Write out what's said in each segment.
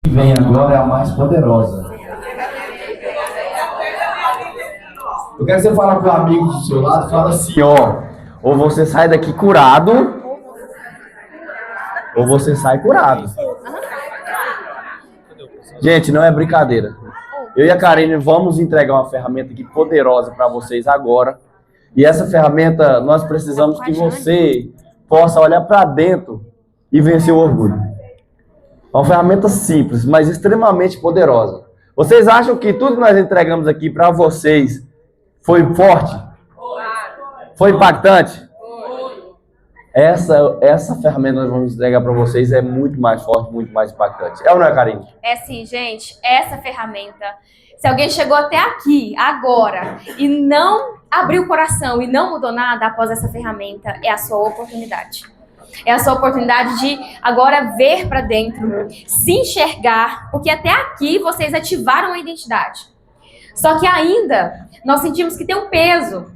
que vem agora é a mais poderosa. Eu quero que você fale para o amigo do seu lado, fala assim, ó, ou você sai daqui curado, ou você sai curado. Gente, não é brincadeira. Eu e a Karine vamos entregar uma ferramenta aqui poderosa para vocês agora. E essa ferramenta, nós precisamos que você possa olhar para dentro e vencer o orgulho. É uma ferramenta simples, mas extremamente poderosa. Vocês acham que tudo que nós entregamos aqui para vocês foi forte? Foi impactante? Essa ferramenta que nós vamos entregar para vocês é muito mais forte, muito mais impactante. É ou não é, Karine? É sim, gente. Essa ferramenta, se alguém chegou até aqui, agora, e não abriu o coração e não mudou nada após essa ferramenta, é a sua oportunidade. É a sua oportunidade de agora ver para dentro, se enxergar, porque até aqui vocês ativaram a identidade. Só que ainda nós sentimos que tem um peso.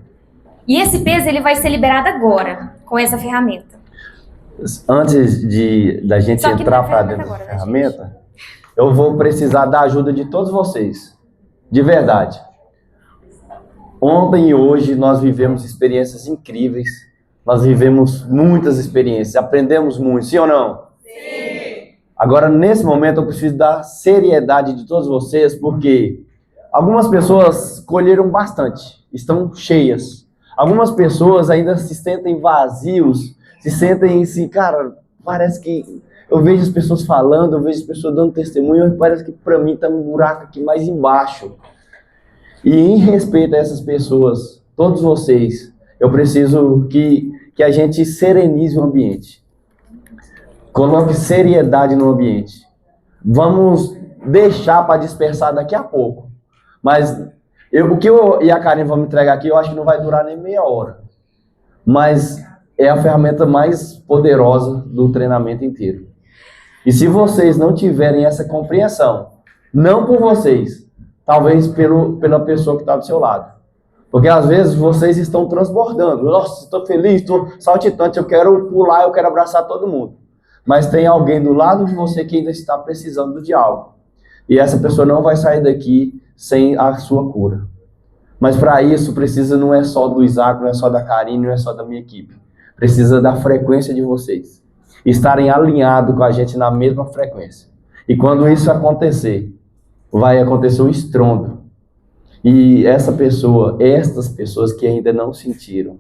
E esse peso ele vai ser liberado agora, com essa ferramenta. Antes da gente entrar para dentro da ferramenta, eu vou precisar da ajuda de todos vocês. De verdade. Ontem e hoje nós vivemos experiências incríveis. Nós vivemos muitas experiências, aprendemos muito, sim ou não? Sim! Agora, nesse momento, eu preciso da seriedade de todos vocês, porque algumas pessoas colheram bastante, estão cheias. Algumas pessoas ainda se sentem vazios, se sentem assim, cara, parece que eu vejo as pessoas falando, eu vejo as pessoas dando testemunho, e parece que para mim está um buraco aqui mais embaixo. E em respeito a essas pessoas, todos vocês, eu preciso que a gente serenize o ambiente. Coloque seriedade no ambiente. Vamos deixar para dispersar daqui a pouco. Mas o que eu e a Karine vamos entregar aqui, eu acho que não vai durar nem meia hora. Mas é a ferramenta mais poderosa do treinamento inteiro. E se vocês não tiverem essa compreensão, não por vocês, talvez pela pessoa que está do seu lado. Porque às vezes vocês estão transbordando. Nossa, estou feliz, estou saltitante, eu quero pular, eu quero abraçar todo mundo. Mas tem alguém do lado de você que ainda está precisando de algo. E essa pessoa não vai sair daqui sem a sua cura. Mas para isso precisa não é só do Isaac, não é só da Karine, não é só da minha equipe. Precisa da frequência de vocês. Estarem alinhados com a gente na mesma frequência. E quando isso acontecer, vai acontecer um estrondo. E estas pessoas que ainda não sentiram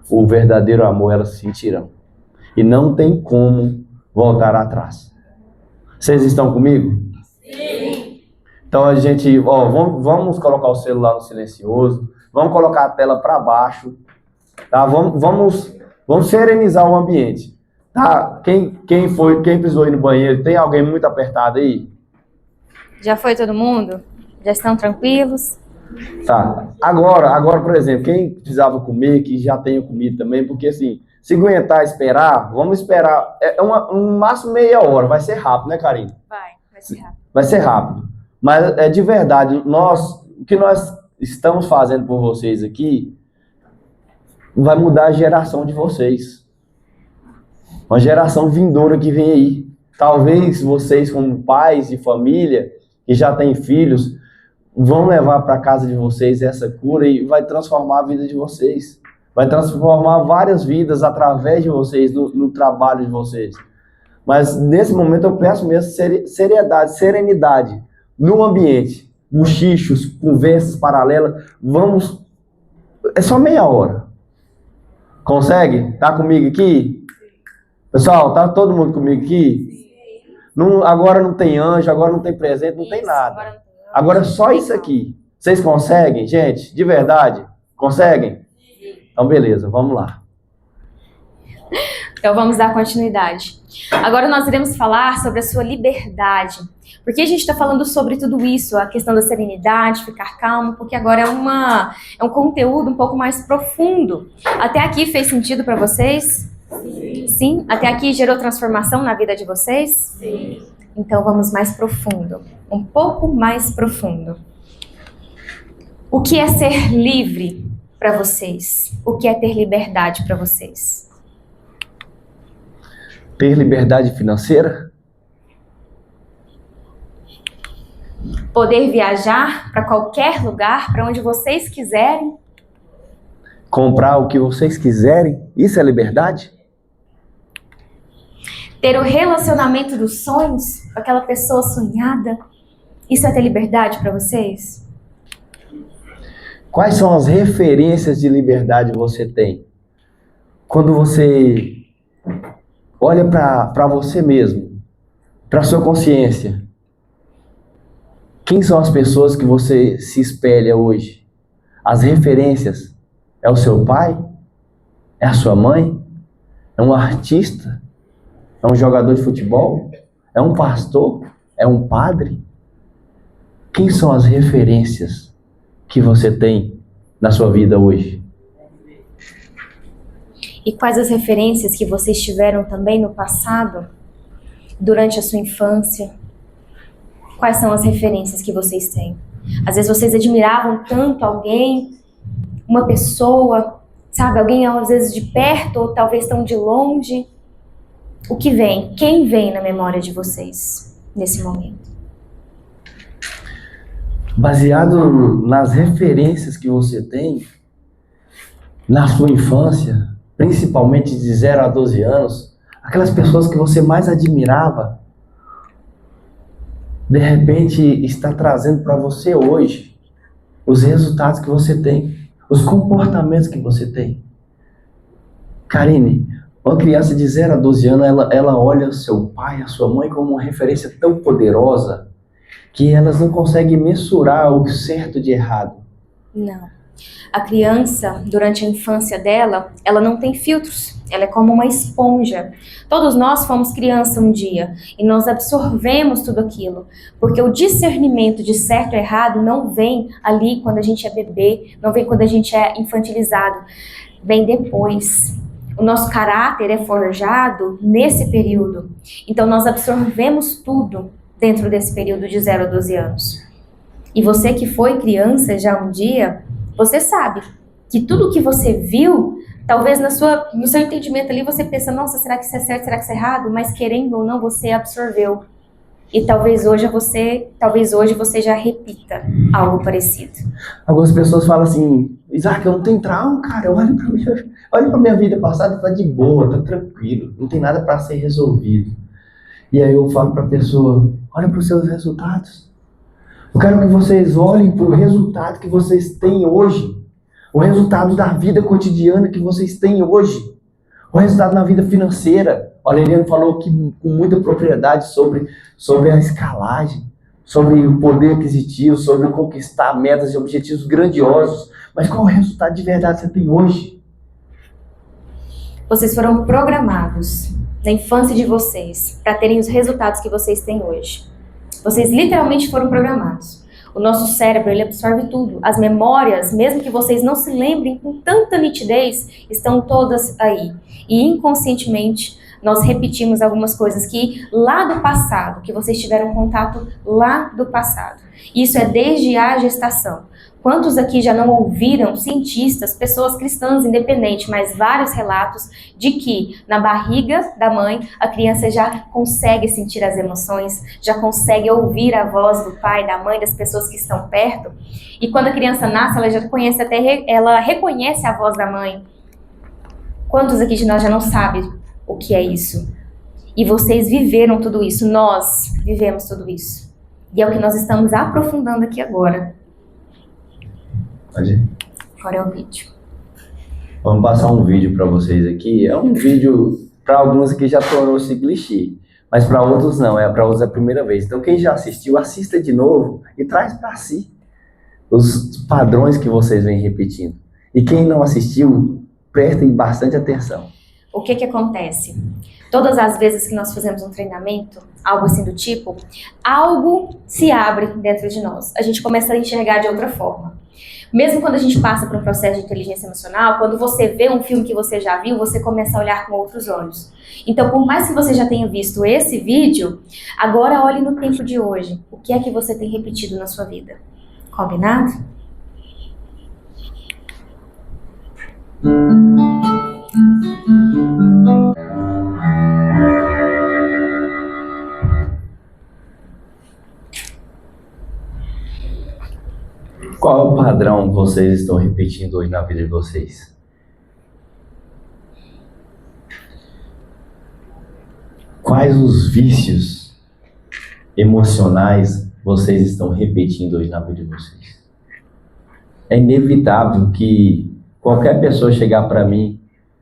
o verdadeiro amor, elas sentirão. E não tem como voltar atrás. Vocês estão comigo? Sim! Então a gente, vamos colocar o celular no silencioso, vamos colocar a tela para baixo, tá? Vamos serenizar o ambiente. Tá? Quem precisou ir no banheiro, tem alguém muito apertado aí? Já foi todo mundo? Já estão tranquilos? Tá. Agora, por exemplo, quem precisava comer, que já tenha comido também, porque assim, se aguentar esperar, vamos esperar, um máximo meia hora, vai ser rápido, né, Karine? Vai ser rápido. Vai ser rápido. Mas é de verdade, o que nós estamos fazendo por vocês aqui, vai mudar a geração de vocês. Uma geração vindoura que vem aí. Talvez vocês, como pais de família, que já têm filhos, vão levar para casa de vocês essa cura e vai transformar a vida de vocês. Vai transformar várias vidas através de vocês, no trabalho de vocês. Mas nesse momento eu peço mesmo seriedade, serenidade no ambiente. Bochichos, conversas paralelas. É só meia hora. Consegue? Tá comigo aqui? Pessoal, tá todo mundo comigo aqui? Agora não tem anjo, agora não tem presente, não tem nada. Agora só isso aqui. Vocês conseguem, gente? De verdade? Conseguem? Então beleza, vamos lá. Então vamos dar continuidade. Agora nós iremos falar sobre a sua liberdade. Por que a gente está falando sobre tudo isso? A questão da serenidade, ficar calmo, porque agora é um conteúdo um pouco mais profundo. Até aqui fez sentido para vocês? Sim? Até aqui gerou transformação na vida de vocês? Sim. Então vamos mais profundo. Um pouco mais profundo. O que é ser livre para vocês? O que é ter liberdade para vocês? Ter liberdade financeira? Poder viajar para qualquer lugar, para onde vocês quiserem. Comprar o que vocês quiserem, isso é liberdade? Ter o relacionamento dos sonhos com aquela pessoa sonhada, isso é ter liberdade para vocês? Quais são as referências de liberdade que você tem? Quando você olha para você mesmo, para sua consciência, quem são as pessoas que você se espelha hoje? As referências? É o seu pai? É a sua mãe? É um artista? É um jogador de futebol? É um pastor? É um padre? Quem são as referências que você tem na sua vida hoje? E quais as referências que vocês tiveram também no passado, durante a sua infância? Quais são as referências que vocês têm? Às vezes vocês admiravam tanto alguém, uma pessoa, sabe? Alguém às vezes de perto ou talvez tão de longe. O que vem? Quem vem na memória de vocês nesse momento? Baseado nas referências que você tem na sua infância, principalmente de 0 a 12 anos, aquelas pessoas que você mais admirava, de repente está trazendo para você hoje os resultados que você tem, os comportamentos que você tem. Karine, uma criança de 0 a 12 anos, ela olha o seu pai, a sua mãe como uma referência tão poderosa que elas não conseguem mensurar o certo de errado. Não. A criança, durante a infância dela, ela não tem filtros. Ela é como uma esponja. Todos nós fomos criança um dia e nós absorvemos tudo aquilo. Porque o discernimento de certo e errado não vem ali quando a gente é bebê, não vem quando a gente é infantilizado. Vem depois. O nosso caráter é forjado nesse período. Então nós absorvemos tudo dentro desse período de 0 a 12 anos. E você que foi criança já um dia, você sabe que tudo que você viu, talvez no seu entendimento ali você pensa, nossa, será que isso é certo, será que isso é errado? Mas querendo ou não, você absorveu. E talvez hoje você já repita algo parecido. Algumas pessoas falam assim, Isaac, eu não tenho trauma, cara, olha pra minha vida passada, tá de boa, tá tranquilo, não tem nada para ser resolvido. E aí eu falo pra pessoa, olha para os seus resultados. Eu quero que vocês olhem para o resultado que vocês têm hoje. O resultado da vida cotidiana que vocês têm hoje. O resultado na vida financeira. O Aureliano falou aqui com muita propriedade sobre a escalagem, sobre o poder aquisitivo, sobre conquistar metas e objetivos grandiosos. Mas qual é o resultado de verdade que você tem hoje? Vocês foram programados na infância de vocês para terem os resultados que vocês têm hoje. Vocês literalmente foram programados. O nosso cérebro, ele absorve tudo. As memórias, mesmo que vocês não se lembrem com tanta nitidez, estão todas aí. E inconscientemente, nós repetimos algumas coisas que lá do passado, que vocês tiveram contato lá do passado. Isso é desde a gestação. Quantos aqui já não ouviram cientistas, pessoas cristãs independentes, mas vários relatos de que na barriga da mãe a criança já consegue sentir as emoções, já consegue ouvir a voz do pai, da mãe, das pessoas que estão perto. E quando a criança nasce, ela já conhece ela reconhece a voz da mãe. Quantos aqui de nós já não sabem o que é isso? E vocês viveram tudo isso, nós vivemos tudo isso. E é o que nós estamos aprofundando aqui agora. Pode ir. Agora é o vídeo. Vamos passar um vídeo para vocês aqui. É um vídeo, para alguns aqui já tornou-se clichê, mas para outros não, para outros é a primeira vez. Então quem já assistiu, assista de novo e traz para si os padrões que vocês vêm repetindo. E quem não assistiu, prestem bastante atenção. O que acontece? Todas as vezes que nós fazemos um treinamento, algo assim do tipo, algo se abre dentro de nós. A gente começa a enxergar de outra forma. Mesmo quando a gente passa por um processo de inteligência emocional, quando você vê um filme que você já viu, você começa a olhar com outros olhos. Então, por mais que você já tenha visto esse vídeo, agora olhe no tempo de hoje. O que é que você tem repetido na sua vida? Combinado? Qual é o padrão que vocês estão repetindo hoje na vida de vocês? Quais os vícios emocionais vocês estão repetindo hoje na vida de vocês? É inevitável que qualquer pessoa chegar para mim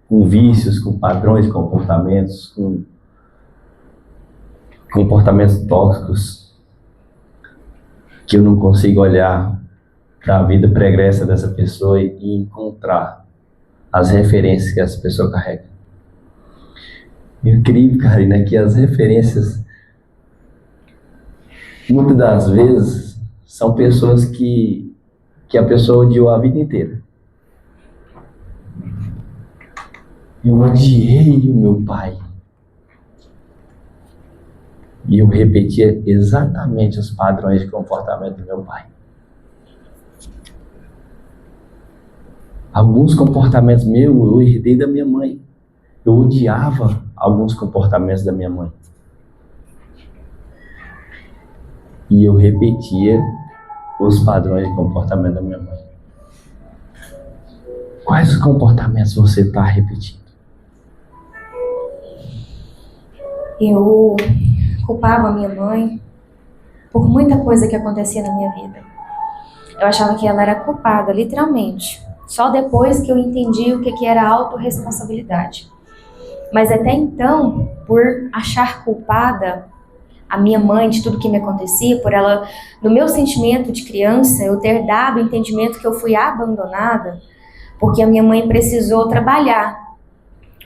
com vícios, com padrões de comportamentos, com comportamentos tóxicos, que eu não consigo olhar para a vida pregressa dessa pessoa e encontrar as referências que essa pessoa carrega. Incrível, cara, né? Que as referências, muitas das vezes, são pessoas que a pessoa odiou a vida inteira. Eu odiei o meu pai. E eu repetia exatamente os padrões de comportamento do meu pai. Alguns comportamentos meus eu herdei da minha mãe. Eu odiava alguns comportamentos da minha mãe. E eu repetia os padrões de comportamento da minha mãe. Quais os comportamentos você está repetindo? Eu culpava a minha mãe por muita coisa que acontecia na minha vida. Eu achava que ela era culpada, literalmente. Só depois que eu entendi o que era autorresponsabilidade. Mas até então, por achar culpada a minha mãe de tudo que me acontecia, por ela, no meu sentimento de criança, eu ter dado o entendimento que eu fui abandonada, porque a minha mãe precisou trabalhar.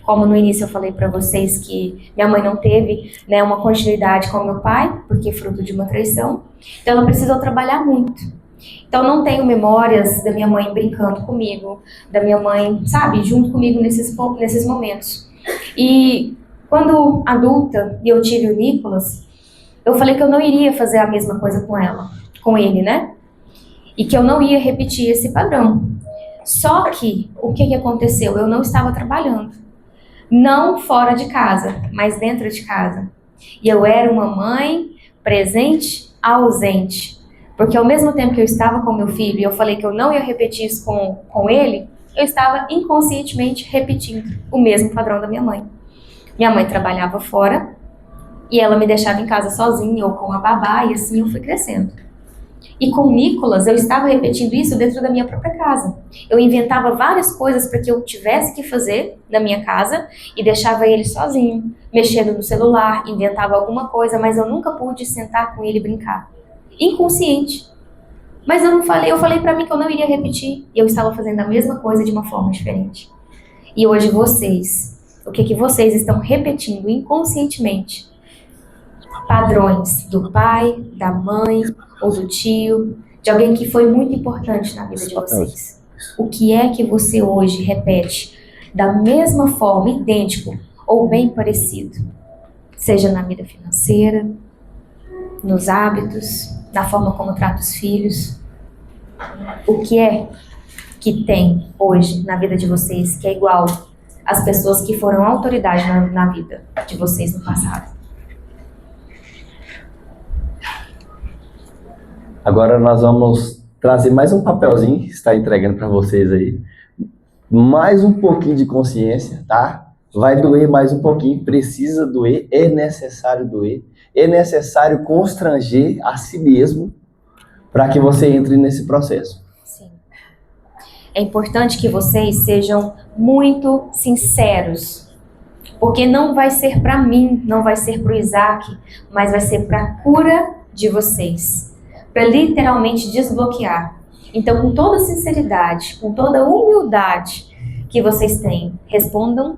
Como no início eu falei para vocês que minha mãe não teve, né, uma continuidade com meu pai, porque fruto de uma traição, então ela precisou trabalhar muito. Então não tenho memórias da minha mãe brincando comigo, da minha mãe, sabe, junto comigo nesses momentos. E quando adulta e eu tive o Nicolas, eu falei que eu não iria fazer a mesma coisa com ele, né? E que eu não ia repetir esse padrão. Só que, o que aconteceu? Eu não estava trabalhando. Não fora de casa, mas dentro de casa. E eu era uma mãe presente, ausente. Porque ao mesmo tempo que eu estava com meu filho e eu falei que eu não ia repetir isso com ele, eu estava inconscientemente repetindo o mesmo padrão da minha mãe. Minha mãe trabalhava fora e ela me deixava em casa sozinha ou com a babá, e assim eu fui crescendo. E com o Nicolas, eu estava repetindo isso dentro da minha própria casa. Eu inventava várias coisas para que eu tivesse que fazer na minha casa e deixava ele sozinho, mexendo no celular, inventava alguma coisa, mas eu nunca pude sentar com ele e brincar. Inconsciente. Mas eu não falei, eu falei para mim que eu não iria repetir, e eu estava fazendo a mesma coisa de uma forma diferente. E hoje vocês, o que vocês estão repetindo inconscientemente? Padrões do pai, da mãe ou do tio, de alguém que foi muito importante na vida de vocês. O que é que você hoje repete da mesma forma, idêntico ou bem parecido? Seja na vida financeira, nos hábitos, na forma como trata os filhos. O que é que tem hoje na vida de vocês que é igual às pessoas que foram autoridade na vida de vocês no passado? Agora nós vamos trazer mais um papelzinho que está entregando para vocês aí. Mais um pouquinho de consciência, tá? Vai doer mais um pouquinho, precisa doer, é necessário doer. É necessário constranger a si mesmo para que você entre nesse processo. Sim. É importante que vocês sejam muito sinceros, porque não vai ser para mim, não vai ser para o Isaac, mas vai ser para a cura de vocês, para literalmente desbloquear. Então, com toda sinceridade, com toda humildade que vocês têm, respondam.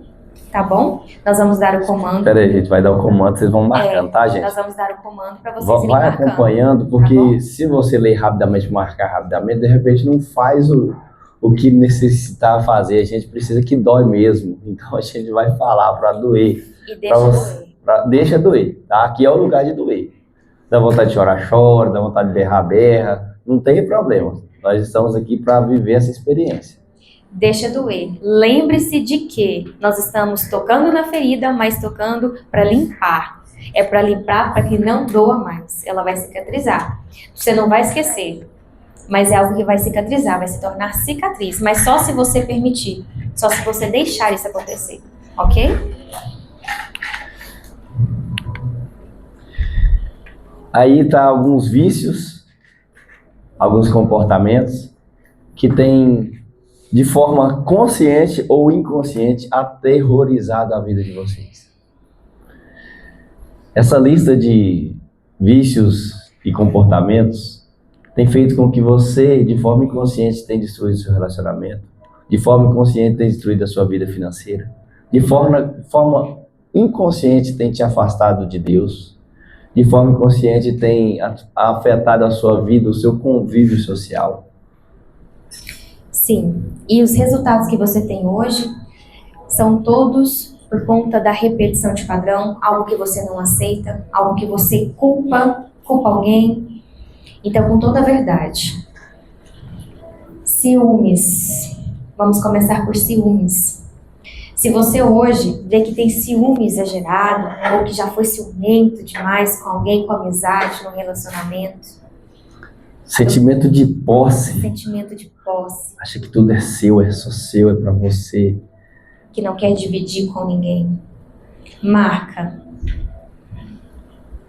Tá bom? Nós vamos dar o comando. Espera aí, a gente vai dar o comando, vocês vão marcando, tá, gente? Nós vamos dar o comando para vocês irem Vai marcando, acompanhando, porque tá se você ler rapidamente, marcar rapidamente, de repente não faz o que necessitar fazer. A gente precisa que dói mesmo. Então a gente vai falar para doer. E deixa doer. Deixa doer, tá? Aqui é o lugar de doer. Dá vontade de chorar, chora. Dá vontade de berrar, berra. Não tem problema. Nós estamos aqui para viver essa experiência. Deixa doer. Lembre-se de que nós estamos tocando na ferida, mas tocando para limpar. É para limpar para que não doa mais. Ela vai cicatrizar. Você não vai esquecer. Mas é algo que vai cicatrizar, vai se tornar cicatriz. Mas só se você permitir. Só se você deixar isso acontecer. Ok? Aí tá alguns vícios, alguns comportamentos que têm, de forma consciente ou inconsciente, aterrorizado a vida de vocês. Essa lista de vícios e comportamentos tem feito com que você, de forma inconsciente, tenha destruído seu relacionamento, de forma inconsciente, tenha destruído a sua vida financeira, de forma inconsciente, tenha te afastado de Deus, de forma inconsciente, tenha afetado a sua vida, o seu convívio social. Sim, e os resultados que você tem hoje são todos por conta da repetição de padrão, algo que você não aceita, algo que você culpa alguém. Então, com toda a verdade, ciúmes, vamos começar por ciúmes. Se você hoje vê que tem ciúme exagerado, ou que já foi ciumento demais com alguém, com amizade, no relacionamento. Sentimento de posse. Sentimento de posse. Acha que tudo é seu, é só seu, é pra você. Que não quer dividir com ninguém. Marca.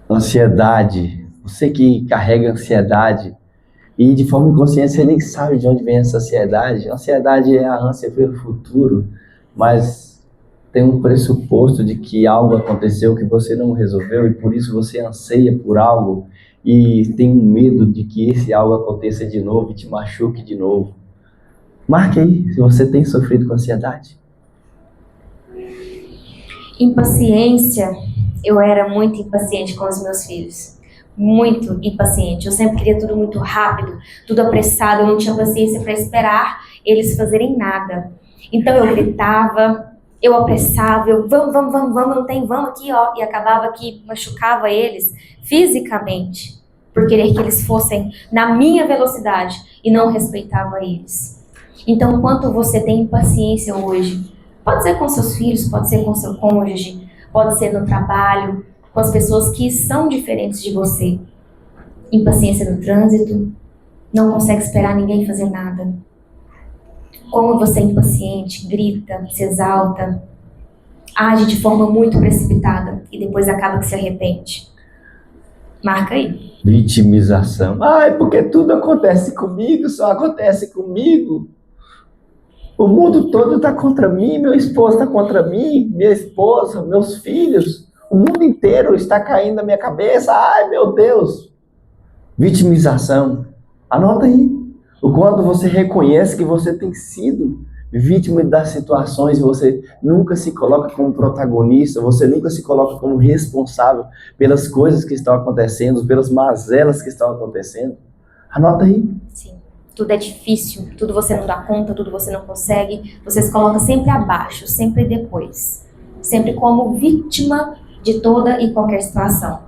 Ansiedade. Você que carrega ansiedade e de forma inconsciente você nem sabe de onde vem essa ansiedade. A ansiedade é a ânsia pelo futuro, mas tem um pressuposto de que algo aconteceu que você não resolveu e por isso você anseia por algo e tem um medo de que esse algo aconteça de novo e te machuque de novo. Marque aí se você tem sofrido com ansiedade. Impaciência. Eu era muito impaciente com os meus filhos. Muito impaciente. Eu sempre queria tudo muito rápido, tudo apressado. Eu não tinha paciência para esperar eles fazerem nada. Então eu gritava, eu apressava, eu vamos, não tem, vamos aqui, ó. E acabava que machucava eles fisicamente, por querer que eles fossem na minha velocidade e não respeitava eles. Então, quanto você tem impaciência hoje, pode ser com seus filhos, pode ser com seu cônjuge, pode ser no trabalho, com as pessoas que são diferentes de você. Impaciência no trânsito, não consegue esperar ninguém fazer nada. Como você é impaciente, grita, se exalta, age de forma muito precipitada e depois acaba que se arrepende. Marca aí. Vitimização. Ai, porque tudo acontece comigo, só acontece comigo. O mundo todo está contra mim, meu esposo está contra mim, minha esposa, meus filhos. O mundo inteiro está caindo na minha cabeça. Ai, meu Deus. Vitimização. Anota aí. O quanto você reconhece que você tem sido vítima das situações, você nunca se coloca como protagonista, você nunca se coloca como responsável pelas coisas que estão acontecendo, pelas mazelas que estão acontecendo. Anota aí. Sim. Tudo é difícil, tudo você não dá conta, tudo você não consegue. Você se coloca sempre abaixo, sempre depois. Sempre como vítima de toda e qualquer situação.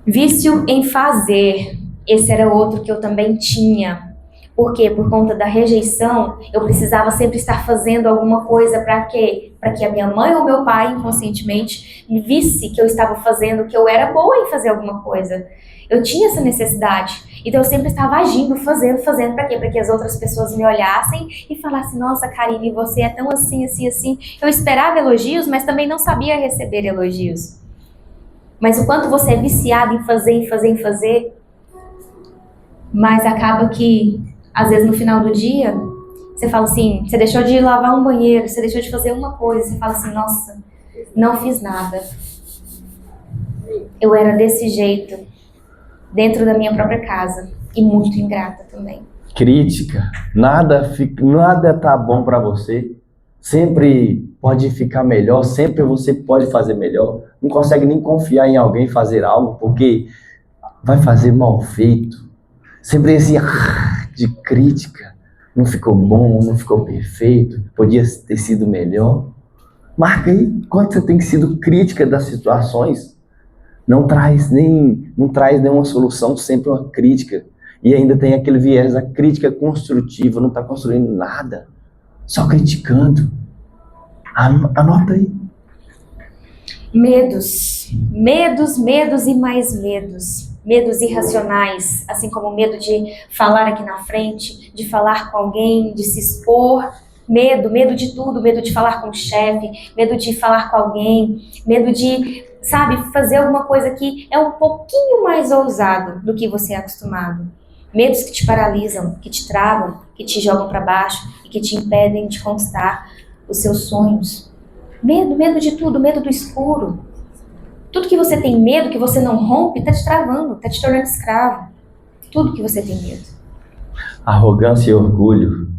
Vício em fazer. Esse era outro que eu também tinha. Por quê? Por conta da rejeição, eu precisava sempre estar fazendo alguma coisa para quê? Para que a minha mãe ou meu pai, inconscientemente, me visse que eu estava fazendo, que eu era boa em fazer alguma coisa. Eu tinha essa necessidade. Então eu sempre estava agindo, fazendo. Para quê? Para que as outras pessoas me olhassem e falassem, nossa, Karine, você é tão assim, assim, assim. Eu esperava elogios, mas também não sabia receber elogios. Mas o quanto você é viciado em fazer, mas acaba que, às vezes no final do dia, você fala assim, você deixou de lavar um banheiro, você deixou de fazer uma coisa, você fala assim, nossa, não fiz nada. Eu era desse jeito, dentro da minha própria casa, e muito ingrata também. Crítica. Nada tá bom para você. Sempre pode ficar melhor, sempre você pode fazer melhor. Não consegue nem confiar em alguém fazer algo, porque vai fazer mal feito. Sempre esse de crítica. Não ficou bom, não ficou perfeito, podia ter sido melhor. Marca aí quanto você tem sido crítica das situações. Não traz nenhuma solução, sempre uma crítica. E ainda tem aquele viés da crítica construtiva, não está construindo nada, só criticando. Anota aí. Medos Medos e mais medos. medos irracionais, assim como o medo de falar aqui na frente, de falar com alguém, de se expor. Medo de tudo, medo de falar com o chefe, medo de falar com alguém, medo de, sabe, fazer alguma coisa que é um pouquinho mais ousado do que você é acostumado. Medos que te paralisam, que te travam, que te jogam para baixo e que te impedem de conquistar os seus sonhos. Medo de tudo, medo do escuro. Tudo que você tem medo, que você não rompe, tá te travando, tá te tornando escravo. Tudo que você tem medo. Arrogância e orgulho.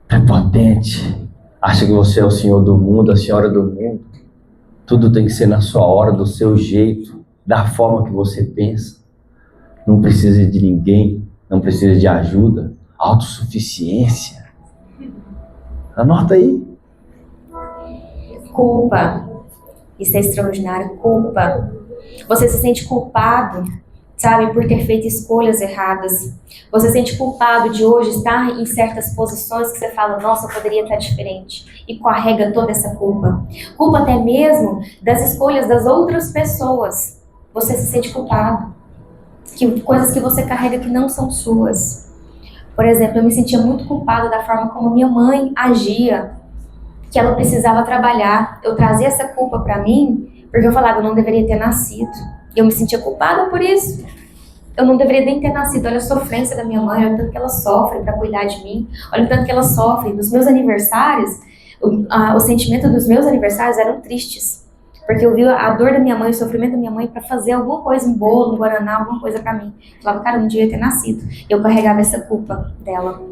Prepotente. Acha que você é o senhor do mundo, a senhora do mundo. Tudo tem que ser na sua hora, do seu jeito, da forma que você pensa. Não precisa de ninguém, não precisa de ajuda. Autossuficiência. Anota aí. Culpa. Isso é extraordinário. Culpa. Você se sente culpado, sabe, por ter feito escolhas erradas. Você se sente culpado de hoje estar em certas posições que você fala, nossa, eu poderia estar diferente. E carrega toda essa culpa. Culpa até mesmo das escolhas das outras pessoas. Você se sente culpado. Coisas que você carrega que não são suas. Por exemplo, eu me sentia muito culpada da forma como minha mãe agia, que ela precisava trabalhar. Eu trazia essa culpa pra mim, porque eu falava, eu não deveria ter nascido. Eu me sentia culpada por isso. Eu não deveria nem ter nascido. Olha a sofrência da minha mãe, olha o tanto que ela sofre para cuidar de mim. Olha o tanto que ela sofre. Nos meus aniversários, o sentimento dos meus aniversários eram tristes. Porque eu via a dor da minha mãe, o sofrimento da minha mãe para fazer alguma coisa, um bolo, um guaraná, alguma coisa para mim. Eu falava, cara, eu não devia ter nascido. Eu carregava essa culpa dela.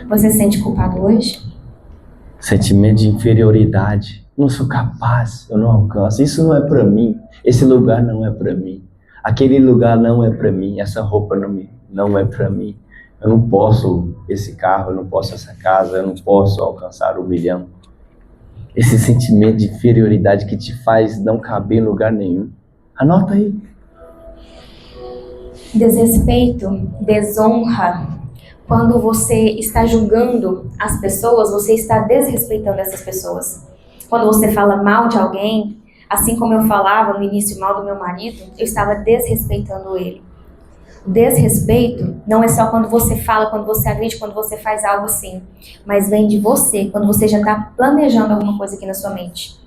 Você se sente culpado hoje? Sentimento de inferioridade. Não sou capaz, eu não alcanço. Isso não é para mim. Esse lugar não é para mim. Aquele lugar não é para mim. Essa roupa não é para mim. Eu não posso esse carro, eu não posso essa casa, eu não posso alcançar 1 milhão. Esse sentimento de inferioridade que te faz não caber em lugar nenhum. Anota aí. Desrespeito, desonra. Quando você está julgando as pessoas, você está desrespeitando essas pessoas. Quando você fala mal de alguém, assim como eu falava no início mal do meu marido, eu estava desrespeitando ele. Desrespeito não é só quando você fala, quando você agride, quando você faz algo assim, mas vem de você, quando você já está planejando alguma coisa aqui na sua mente.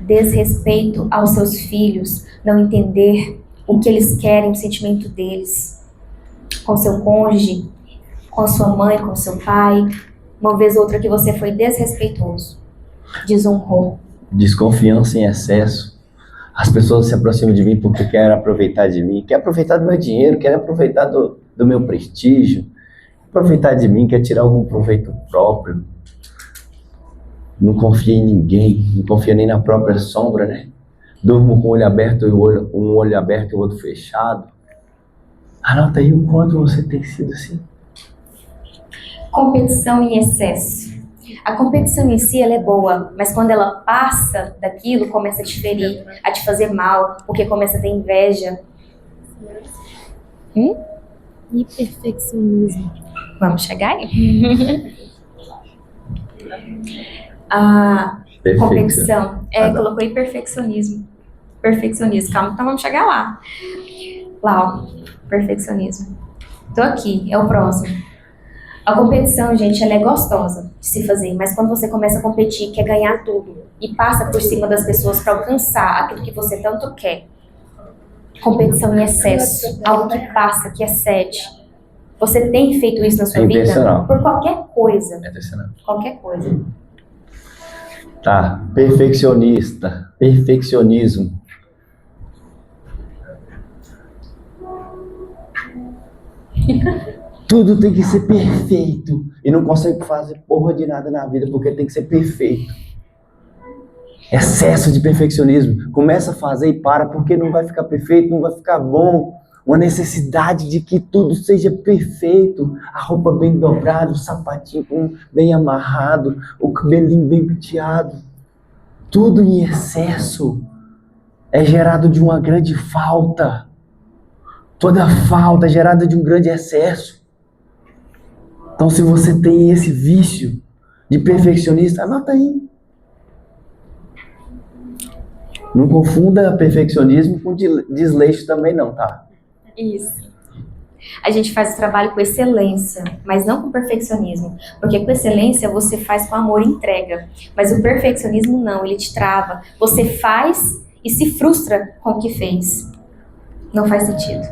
Desrespeito aos seus filhos, não entender o que eles querem, o sentimento deles, com seu cônjuge, com sua mãe, com seu pai. Uma vez ou outra que você foi desrespeitoso, desonrou. Desconfiança em excesso. As pessoas se aproximam de mim porque querem aproveitar de mim, querem aproveitar do meu dinheiro, querem aproveitar do meu prestígio, aproveitar de mim, quer tirar algum proveito próprio. Não confia em ninguém, não confia nem na própria sombra, né? Durmo com o olho aberto, um olho aberto e o outro fechado. Anota aí o quanto você tem sido assim. Competição em excesso. A competição em si, ela é boa, mas quando ela passa daquilo, começa a te ferir, a te fazer mal, porque começa a ter inveja. E perfeccionismo. Vamos chegar aí? A competição. Colocou aí perfeccionismo. Perfeccionismo. Calma, então vamos chegar lá. Lá, ó. Perfeccionismo. Tô aqui, é o próximo. A competição, gente, ela é gostosa de se fazer, mas quando você começa a competir, quer ganhar tudo e passa por cima das pessoas para alcançar aquilo que você tanto quer. Competição em excesso, algo que passa, que excede. Você tem feito isso na sua vida? Por qualquer coisa. Qualquer coisa. Tá, perfeccionista, perfeccionismo. Tudo tem que ser perfeito e não consegue fazer porra de nada na vida porque tem que ser perfeito. Excesso de perfeccionismo. Começa a fazer e para porque não vai ficar perfeito, não vai ficar bom. Uma necessidade de que tudo seja perfeito. A roupa bem dobrada, o sapatinho bem amarrado, o cabelinho bem penteado. Tudo em excesso é gerado de uma grande falta. Toda falta é gerada de um grande excesso. Então, se você tem esse vício de perfeccionista, anota aí. Não confunda perfeccionismo com desleixo também não, tá? Isso. A gente faz o trabalho com excelência, mas não com perfeccionismo. Porque com excelência você faz com amor e entrega. Mas o perfeccionismo não, ele te trava. Você faz e se frustra com o que fez. Não faz sentido.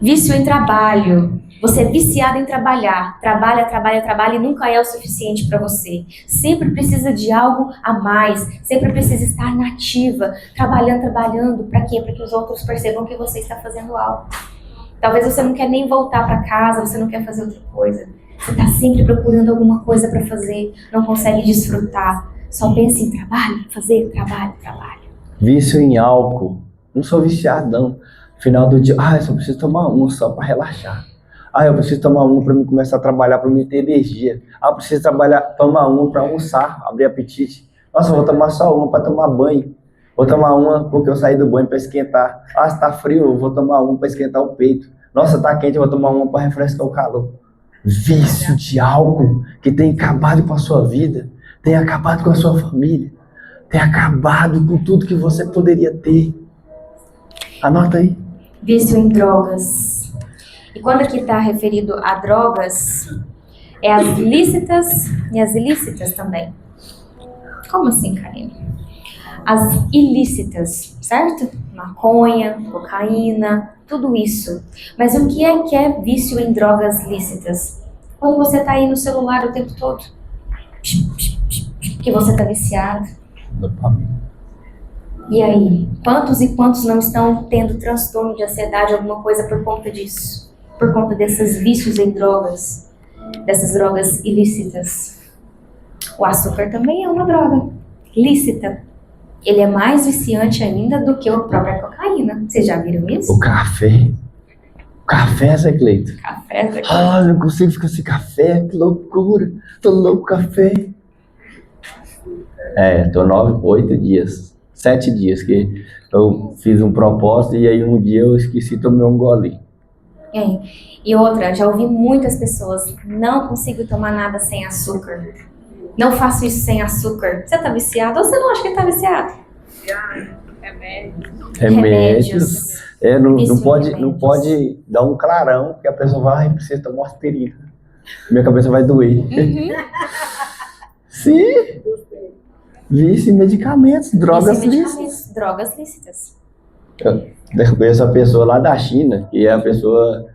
Vício em trabalho. Você é viciado em trabalhar. Trabalha, trabalha, trabalha e nunca é o suficiente para você. Sempre precisa de algo a mais. Sempre precisa estar na ativa. Trabalhando, trabalhando. Para quê? Para que os outros percebam que você está fazendo algo. Talvez você não quer nem voltar para casa, você não quer fazer outra coisa. Você está sempre procurando alguma coisa para fazer, não consegue desfrutar. Só pensa em trabalho, fazer trabalho, trabalho. Vício em álcool. Não sou viciado, não. Final do dia, eu só preciso tomar uma só para relaxar. Eu preciso tomar uma para mim começar a trabalhar, para mim ter energia. Eu preciso tomar uma para almoçar, abrir apetite. Nossa, eu vou tomar só uma para tomar banho. Vou tomar uma porque eu saí do banho para esquentar. Se tá frio, eu vou tomar uma para esquentar o peito. Nossa, tá quente, eu vou tomar uma para refrescar o calor. Vício de álcool que tem acabado com a sua vida, tem acabado com a sua família, tem acabado com tudo que você poderia ter. Anota aí. Vício em drogas. E quando aqui está referido a drogas, é as lícitas e as ilícitas também. Como assim, Karine? As ilícitas, certo? Maconha, cocaína, tudo isso. Mas o que é vício em drogas lícitas? Quando você está aí no celular o tempo todo, que você está viciado. E aí? Quantos e quantos não estão tendo transtorno de ansiedade, alguma coisa por conta disso? Por conta desses vícios em drogas, dessas drogas ilícitas. O açúcar também é uma droga lícita. Ele é mais viciante ainda do que a própria cocaína. Vocês já viram isso? O café. Café, Zé Cleito. Café, Zé Cleito. Eu não consigo ficar sem café. Que loucura. Tô louco café. Tô 8 dias. 7 dias que eu fiz um propósito e aí um dia eu esqueci, tomei um golinho. E outra, já ouvi muitas pessoas, não consigo tomar nada sem açúcar. Não faço isso sem açúcar. Você tá viciado ou você não acha que tá viciado? Remédios. Não pode dar um clarão que a pessoa vai precisa tomar aspirina. Minha cabeça vai doer. Uhum. Sim. Vício em medicamentos, drogas lícitas. Drogas lícitas. Eu conheço a pessoa lá da China, e a pessoa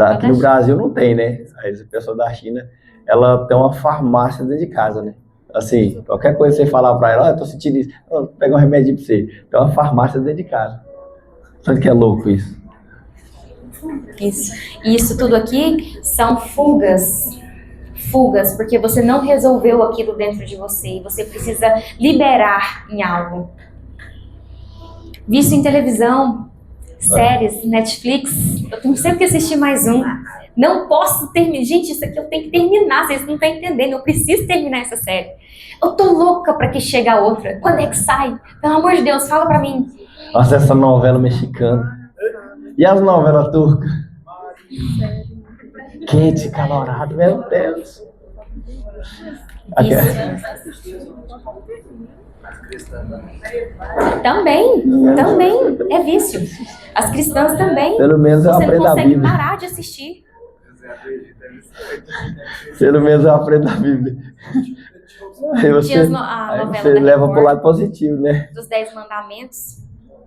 aqui no Brasil não tem, né? Aí a pessoa da China, ela tem uma farmácia dentro de casa, né? Assim, qualquer coisa que você falar pra ela, eu tô sentindo isso, vou pegar um remédio pra você. Tem uma farmácia dentro de casa. Sabe que é louco isso? Isso. E isso tudo aqui são fugas. Fugas, porque você não resolveu aquilo dentro de você e você precisa liberar em algo. Vício em televisão, séries, Netflix. Eu tenho sempre que assistir mais um. Não posso terminar. Gente, isso aqui eu tenho que terminar. Vocês não estão entendendo. Eu preciso terminar essa série. Eu tô louca pra que chegue a outra. Quando é que sai? Pelo amor de Deus, fala pra mim. Nossa, essa novela mexicana. E as novelas turcas? Quente, calorado, meu Deus. Também é vício. As cristãs também. Pelo menos eu aprendo a Bíblia. Você não consegue parar de assistir. Pelo menos eu aprendo a Bíblia. Aí você leva pro lado positivo, né? Dos 10 mandamentos.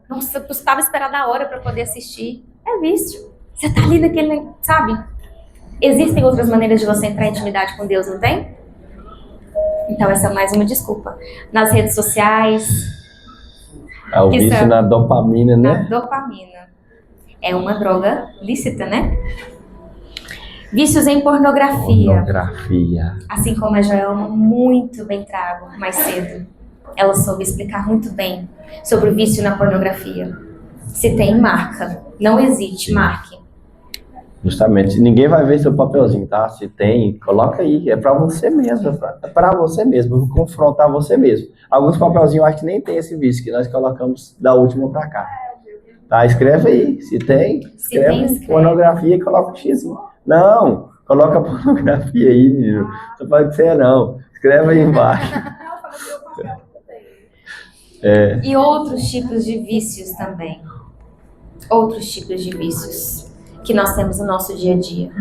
Nossa, eu custava esperar da hora para poder assistir. É vício. Você tá ali naquele, sabe? Existem outras maneiras de você entrar em intimidade com Deus, não tem? Então essa é mais uma desculpa. Nas redes sociais. O vício na dopamina, né? Na dopamina. É uma droga lícita, né? Vícios em pornografia. Pornografia. Assim como a Joelma muito bem trago mais cedo. Ela soube explicar muito bem sobre o vício na pornografia. Se tem, marca. Não hesite, marque. Justamente. Ninguém vai ver seu papelzinho, tá? Se tem, coloca aí. É pra você mesmo. É pra você mesmo. Vou confrontar você mesmo. Alguns papelzinhos eu acho que nem tem esse vício, que nós colocamos da última pra cá. Tá? Escreve aí. Se tem, escreve pornografia e coloca o xizinho. Não, coloca pornografia aí, menino. Não pode ser, não. Escreve aí embaixo. E outros tipos de vícios também. Outros tipos de vícios que nós temos no nosso dia a dia.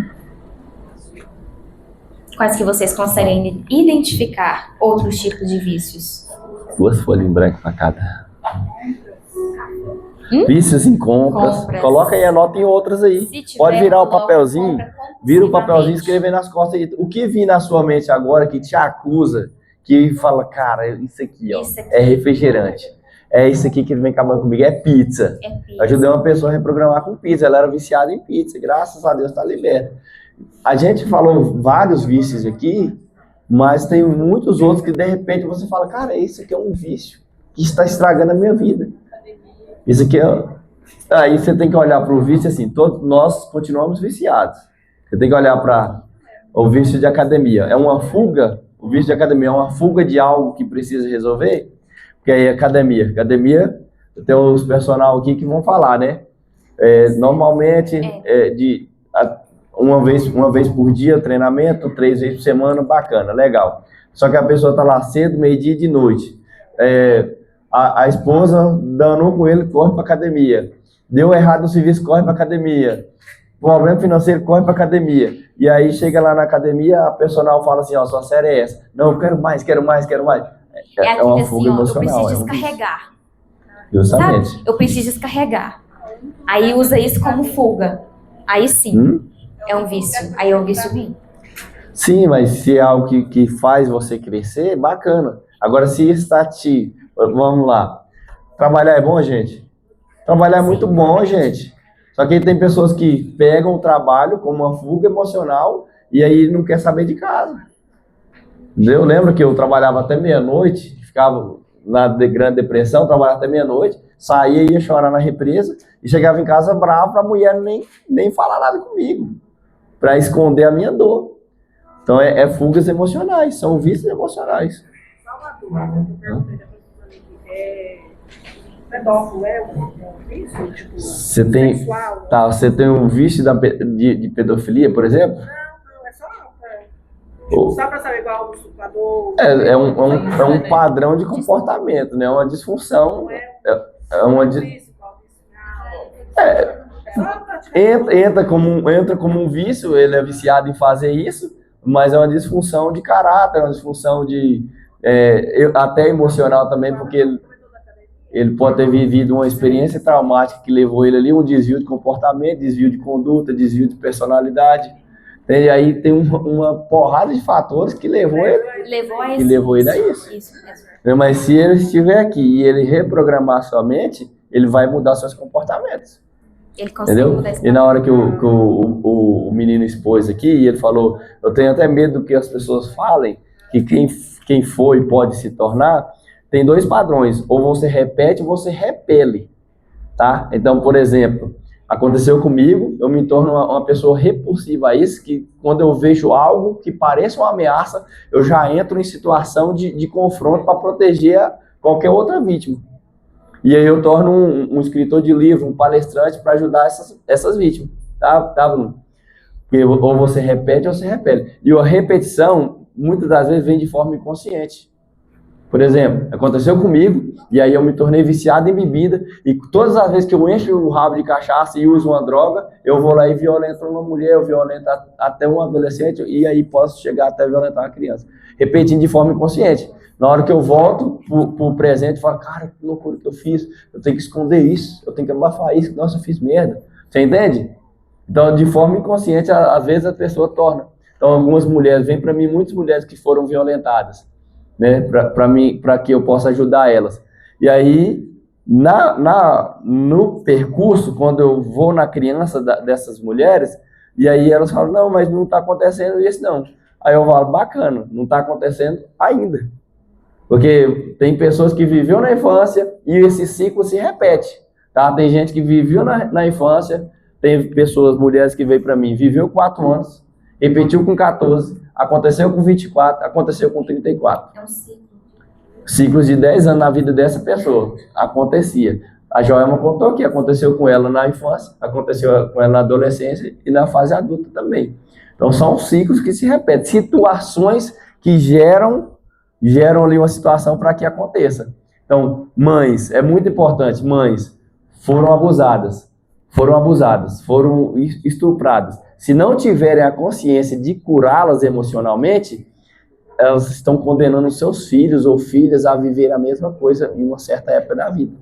Quais que vocês conseguem identificar outros tipos de vícios? 2 folhas em branco para cada. Vícios em compras. Coloca aí, anota em outras aí. Pode virar o papelzinho. Vira o papelzinho e escreve nas costas aí. O que vir na sua mente agora que te acusa, que fala, cara, isso aqui, ó, é refrigerante. É isso aqui que vem acabando comigo, é pizza. Eu ajudei uma pessoa a reprogramar com pizza, ela era viciada em pizza, graças a Deus está liberta. A gente falou vários vícios aqui, mas tem muitos outros que de repente você fala, cara, isso aqui é um vício que está estragando a minha vida. Isso aqui é... Aí você tem que olhar para o vício assim, todos nós continuamos viciados. Você tem que olhar para o vício de academia. É uma fuga, o vício de academia é uma fuga de algo que precisa resolver? Porque aí academia, tem os personal aqui que vão falar, né? Normalmente, uma vez por dia, treinamento, 3 vezes por semana, bacana, legal. Só que a pessoa tá lá cedo, meio-dia e de noite. A esposa danou com ele, corre para academia. Deu errado no serviço, corre para academia. Problema financeiro, corre para academia. E aí chega lá na academia, a personal fala assim, ó, sua série é essa. Não, eu quero mais, quero mais, quero mais. É uma fuga emocional. Eu preciso descarregar. Justamente. Sabe? Eu preciso descarregar. Aí usa isso como fuga. Aí sim, é um vício. Aí é um vício ruim. Sim, mas se é algo que faz você crescer, bacana. Agora, se está vamos lá. Trabalhar é bom, gente? Trabalhar é muito bom, gente. Só que tem pessoas que pegam o trabalho como uma fuga emocional e aí não quer saber de casa. Eu lembro que eu trabalhava até meia-noite, ficava na grande depressão, trabalhava até meia-noite, saía e ia chorar na represa e chegava em casa bravo para a mulher nem falar nada comigo, para esconder a minha dor. Então fugas emocionais, são vícios emocionais. Pedófilo é um vício? Tipo, você tem um vício de pedofilia, por exemplo? Não, é só para saber qual o estuprador. É um padrão de comportamento, né? É uma disfunção. Entra como um vício, ele é viciado em fazer isso, mas é uma disfunção de caráter, é uma disfunção até emocional também, porque ele pode ter vivido uma experiência traumática que levou ele ali, um desvio de comportamento, desvio de conduta, desvio de personalidade. E aí tem uma porrada de fatores que levou ele a isso. Isso mesmo. Mas se ele estiver aqui e ele reprogramar sua mente, ele vai mudar seus comportamentos. Ele consegue mudar esse. E na hora que o menino expôs aqui, ele falou, eu tenho até medo do que as pessoas falem, que quem foi pode se tornar. Tem 2 padrões, ou você repete ou você repele, tá? Então, por exemplo, aconteceu comigo, eu me torno uma pessoa repulsiva a isso, que quando eu vejo algo que pareça uma ameaça, eu já entro em situação de confronto para proteger qualquer outra vítima. E aí eu torno um escritor de livro, um palestrante para ajudar essas vítimas, tá, Bruno? Porque ou você repete ou você repele. E a repetição, muitas das vezes, vem de forma inconsciente. Por exemplo, aconteceu comigo, e aí eu me tornei viciado em bebida, e todas as vezes que eu encho o rabo de cachaça e uso uma droga, eu vou lá e violento uma mulher, eu violento até um adolescente, e aí posso chegar até violentar uma criança. Repetindo de forma inconsciente. Na hora que eu volto pro presente, eu falo, cara, que loucura que eu fiz, eu tenho que esconder isso, eu tenho que abafar isso, nossa, eu fiz merda. Você entende? Então, de forma inconsciente, às vezes a pessoa torna. Então, algumas mulheres, vêm para mim muitas mulheres que foram violentadas, né, para que eu possa ajudar elas. E aí, no percurso, quando eu vou na criança dessas mulheres, e aí elas falam, não, mas não está acontecendo isso não. Aí eu falo, bacana, não está acontecendo ainda. Porque tem pessoas que viveu na infância e esse ciclo se repete, tá? Tem gente que viveu na infância, tem pessoas, mulheres que veio para mim, viveu 4 anos, repetiu com 14, aconteceu com 24, aconteceu com 34. É um ciclo. Ciclos de 10 anos na vida dessa pessoa. Acontecia. A Joelma contou que aconteceu com ela na infância, aconteceu com ela na adolescência e na fase adulta também. Então são ciclos que se repetem, situações que geram ali uma situação para que aconteça. Então, mães, é muito importante, mães foram abusadas, foram estupradas. Se não tiverem a consciência de curá-las emocionalmente, elas estão condenando seus filhos ou filhas a viver a mesma coisa em uma certa época da vida.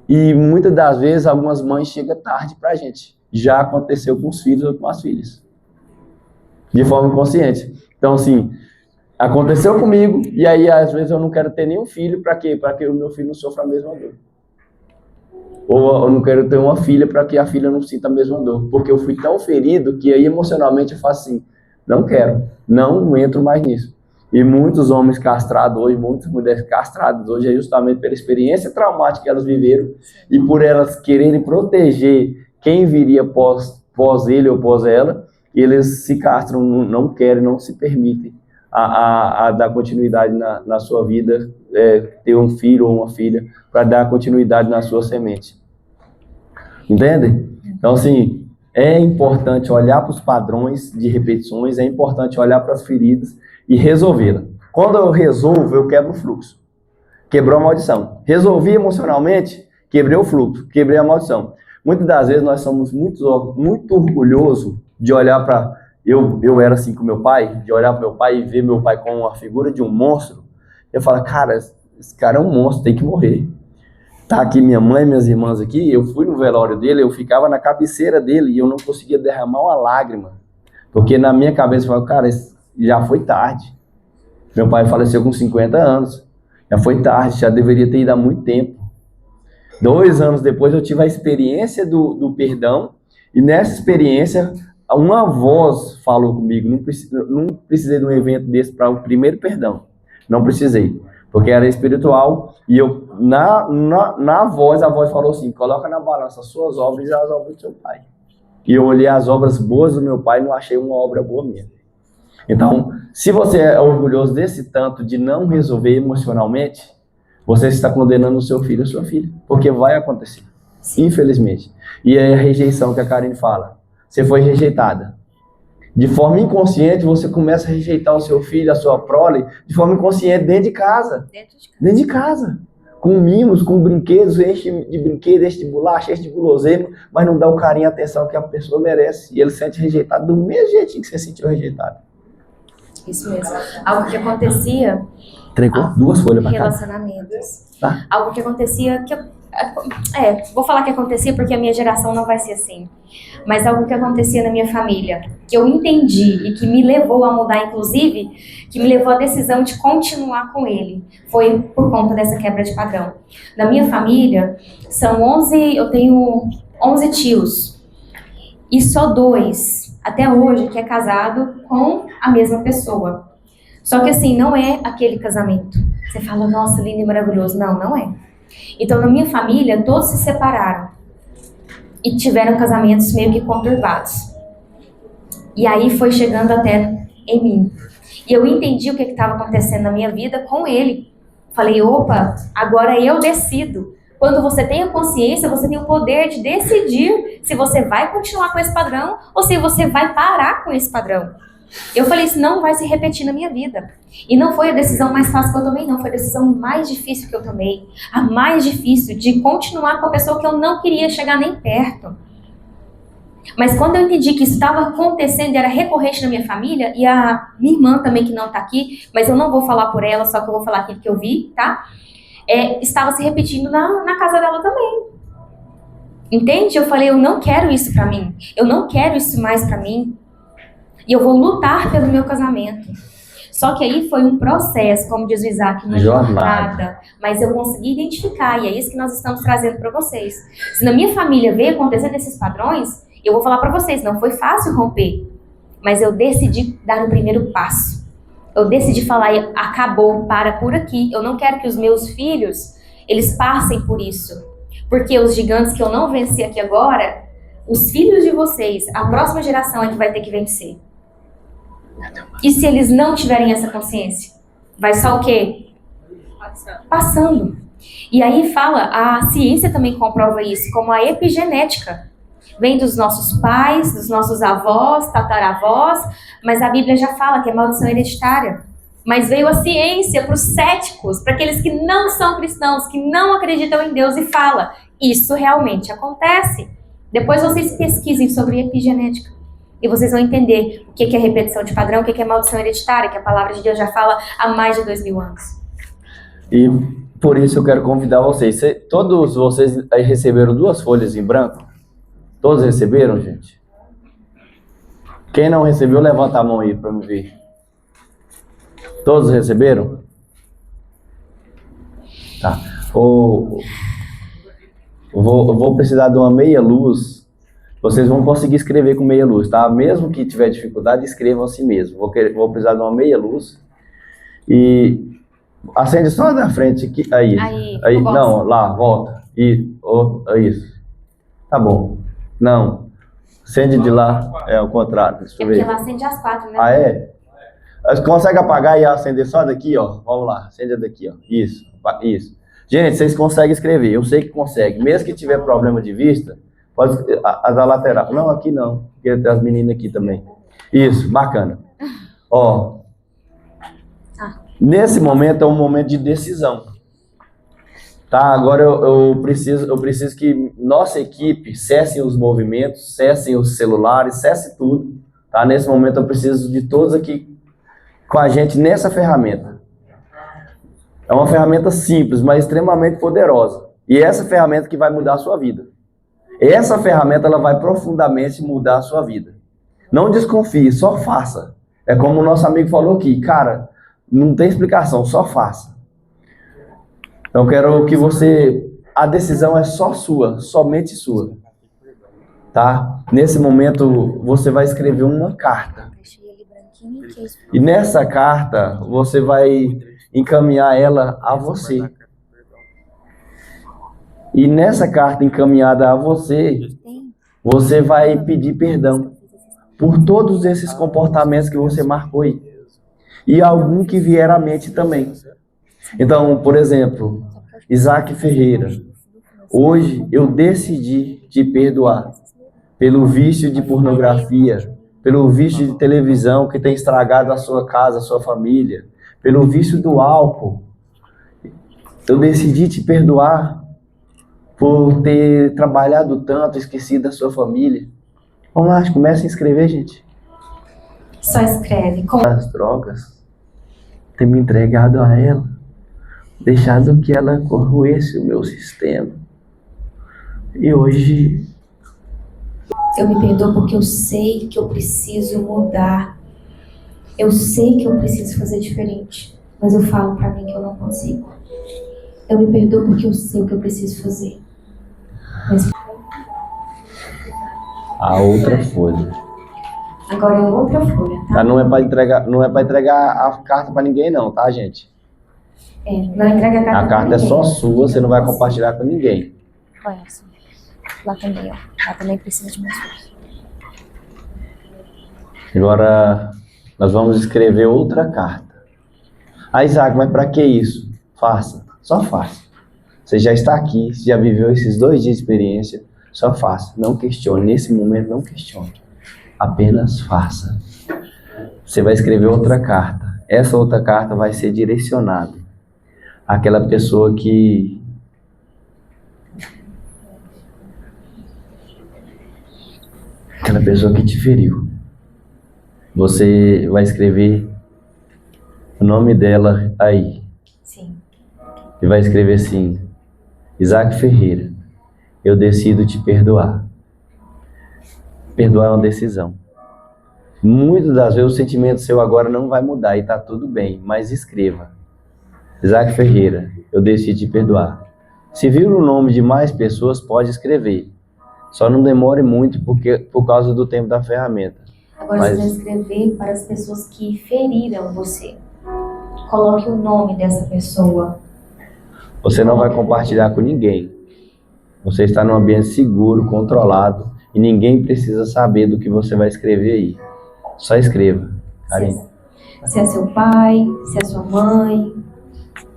E muitas das vezes, algumas mães chegam tarde pra gente. Já aconteceu com os filhos ou com as filhas. De forma inconsciente. Então, assim, aconteceu comigo, e aí às vezes eu não quero ter nenhum filho, para quê? Para que o meu filho não sofra a mesma dor. Ou eu não quero ter uma filha para que a filha não sinta a mesma dor. Porque eu fui tão ferido que aí emocionalmente eu faço assim, não quero, não entro mais nisso. E muitos homens castrados hoje, muitas mulheres castradas hoje, é justamente pela experiência traumática que elas viveram e por elas quererem proteger quem viria pós ele ou pós ela, eles se castram, não querem, não se permitem a dar continuidade na sua vida, ter um filho ou uma filha, para dar continuidade na sua semente. Entende? Então, assim, é importante olhar para os padrões de repetições, é importante olhar para as feridas e resolvê-la. Quando eu resolvo, eu quebro o fluxo. Quebrou a maldição. Resolvi emocionalmente, quebrei o fluxo, quebrei a maldição. Muitas das vezes nós somos muito orgulhosos de olhar para... Eu era assim com meu pai, de olhar para meu pai e ver meu pai como uma figura de um monstro. Eu falo, cara, esse cara é um monstro, tem que morrer. Tá aqui minha mãe, minhas irmãs aqui, eu fui no velório dele, eu ficava na cabeceira dele e eu não conseguia derramar uma lágrima. Porque na minha cabeça eu falo, cara, já foi tarde. Meu pai faleceu com 50 anos. Já foi tarde, já deveria ter ido há muito tempo. 2 anos depois eu tive a experiência do perdão. E nessa experiência, uma voz falou comigo. Não precisei de um evento desse para o primeiro perdão. Não precisei. Porque era espiritual. E eu, na voz, a voz falou assim, coloca na balança as suas obras e as obras do seu pai. E eu olhei as obras boas do meu pai e não achei uma obra boa minha. Então, se você é orgulhoso desse tanto de não resolver emocionalmente, você está condenando o seu filho ou sua filha. Porque vai acontecer. Infelizmente. E é a rejeição que a Karen fala. Você foi rejeitada. De forma inconsciente, você começa a rejeitar o seu filho, a sua prole, de forma inconsciente, dentro de casa. Dentro de casa. Com mimos, com brinquedos, enche de brinquedo, enche de bolacha, enche de guloseima, mas não dá o carinho e a atenção que a pessoa merece. E ele se sente rejeitado do mesmo jeitinho que você se sentiu rejeitado. Isso mesmo. Algo que acontecia... Trencou 2 folhas para cá. Relacionamentos. Tá. Algo que acontecia... vou falar que acontecia porque a minha geração não vai ser assim. Mas algo que acontecia na minha família, que eu entendi e que me levou a mudar, inclusive, que me levou à decisão de continuar com ele, foi por conta dessa quebra de padrão. Na minha família, eu tenho 11 tios, e só 2, até hoje, que é casado com a mesma pessoa. Só que assim, não é aquele casamento. Você fala, nossa, lindo e maravilhoso. Não, não é. Então, na minha família, todos se separaram. E tiveram casamentos meio que conturbados. E aí foi chegando até em mim. E eu entendi o que estava acontecendo na minha vida com ele. Falei, opa, agora eu decido. Quando você tem a consciência, você tem o poder de decidir se você vai continuar com esse padrão ou se você vai parar com esse padrão. Eu falei, isso não vai se repetir na minha vida. E não foi a decisão mais fácil que eu tomei, não. Foi a decisão mais difícil que eu tomei. A mais difícil de continuar com a pessoa que eu não queria chegar nem perto. Mas quando eu entendi que isso estava acontecendo e era recorrente na minha família, e a minha irmã também, que não está aqui, mas eu não vou falar por ela, só que eu vou falar aquilo que eu vi, tá? Estava se repetindo na casa dela também. Entende? Eu falei, eu não quero isso pra mim. Eu não quero isso mais pra mim. E eu vou lutar pelo meu casamento. Só que aí foi um processo, como diz o Isaac, uma jornada. Mas eu consegui identificar, e é isso que nós estamos trazendo para vocês. Se na minha família veio acontecendo esses padrões, eu vou falar para vocês, não foi fácil romper. Mas eu decidi dar o primeiro passo. Eu decidi falar, acabou, para por aqui. Eu não quero que os meus filhos, eles passem por isso. Porque os gigantes que eu não venci aqui agora, os filhos de vocês, a próxima geração é que vai ter que vencer. E se eles não tiverem essa consciência? Vai só o quê? Passando. E aí fala, a ciência também comprova isso, como a epigenética. Vem dos nossos pais, dos nossos avós, tataravós, mas a Bíblia já fala que é maldição hereditária. mas veio a ciência para os céticos, para aqueles que não são cristãos, que não acreditam em Deus e fala, isso realmente acontece. Depois vocês pesquisem sobre epigenética e vocês vão entender o que é repetição de padrão, o que é maldição hereditária, que a palavra de Deus já fala há mais de 2000 anos. E por isso eu quero convidar vocês. Todos vocês aí receberam 2 folhas em branco? Todos receberam, gente? Quem não recebeu, levanta a mão aí para me ver. Todos receberam? Tá. Eu vou precisar de uma meia luz. Vocês vão conseguir escrever com meia luz, tá? Mesmo que tiver dificuldade, escrevam assim mesmo. Vou precisar de uma meia luz. E acende só na frente aqui. Aí. Não, lá, volta. Isso. Tá bom. Não. Acende de lá. É o contrário. Deixa eu ver. Porque lá acende as 4, né? Ah, é? Consegue apagar e acender só daqui, ó? Vamos lá. Acende daqui, ó. Isso. Gente, vocês conseguem escrever. Eu sei que consegue. Mesmo que tiver problema de vista, pode a da lateral. Não, aqui não. Porque tem as meninas aqui também. Isso, bacana. Ó. Nesse momento é um momento de decisão. Tá? Agora eu preciso que nossa equipe cesse os movimentos, cessem os celulares, cesse tudo. Tá? Nesse momento eu preciso de todos aqui com a gente nessa ferramenta. É uma ferramenta simples, mas extremamente poderosa. E é essa ferramenta que vai mudar a sua vida. Essa ferramenta ela vai profundamente mudar a sua vida. Não desconfie, só faça. É como o nosso amigo falou aqui, cara, não tem explicação, só faça. Então eu quero que a decisão é só sua, somente sua. Tá? Nesse momento você vai escrever uma carta. E nessa carta você vai encaminhar ela a você. E nessa carta encaminhada a você, você vai pedir perdão por todos esses comportamentos que você marcou aí. E algum que vier à mente também. Então, por exemplo, Isaac Ferreira, hoje eu decidi te perdoar pelo vício de pornografia, pelo vício de televisão que tem estragado a sua casa, a sua família, pelo vício do álcool. Eu decidi te perdoar por ter trabalhado tanto, esquecido da sua família. Vamos lá, comecem a escrever, gente. Só escreve. As drogas, ter me entregado a ela, deixado que ela corroesse o meu sistema. E hoje eu me perdoo porque eu sei que eu preciso mudar. Eu sei que eu preciso fazer diferente, mas eu falo pra mim que eu não consigo. Eu me perdoo porque eu sei o que eu preciso fazer. Mas... a outra folha. Agora é outra folha, tá? Não é para entregar a carta para ninguém não, tá, gente? Não entrega a carta. A carta é só sua, você não vai compartilhar com ninguém. Olha só. Lá também, ó. Lá também precisa de mais folha. Agora nós vamos escrever outra carta. Isaac, mas para que isso? Faça, só faça. Você já está aqui, você já viveu esses 2 dias de experiência, só faça. Não questione, nesse momento não questione. Apenas faça. Você vai escrever outra carta. Essa outra carta vai ser direcionada àquela pessoa que te feriu. Você vai escrever o nome dela aí. Sim. E vai escrever assim: Isaac Ferreira, eu decido te perdoar. Perdoar é uma decisão. Muitas das vezes o sentimento seu agora não vai mudar e tá tudo bem, mas escreva: Isaac Ferreira, eu decido te perdoar. Se vir o nome de mais pessoas, pode escrever. Só não demore muito por causa do tempo da ferramenta. Agora você vai escrever para as pessoas que feriram você. Coloque o nome dessa pessoa. Você não vai compartilhar com ninguém. Você está num ambiente seguro, controlado, e ninguém precisa saber do que você vai escrever aí. Só escreva, Karine. Se é seu pai, se é sua mãe,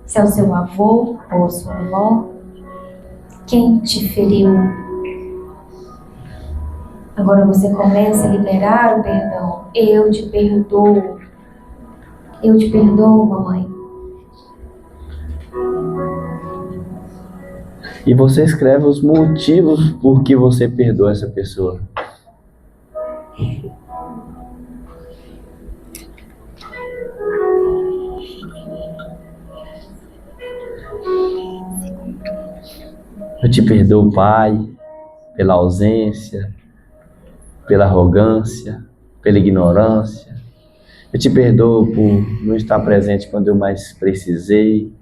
se é o seu avô ou a sua avó, quem te feriu. Agora você começa a liberar o perdão. Eu te perdoo. Eu te perdoo, mamãe. E você escreve os motivos por que você perdoa essa pessoa. Eu te perdoo, Pai, pela ausência, pela arrogância, pela ignorância. Eu te perdoo por não estar presente quando eu mais precisei.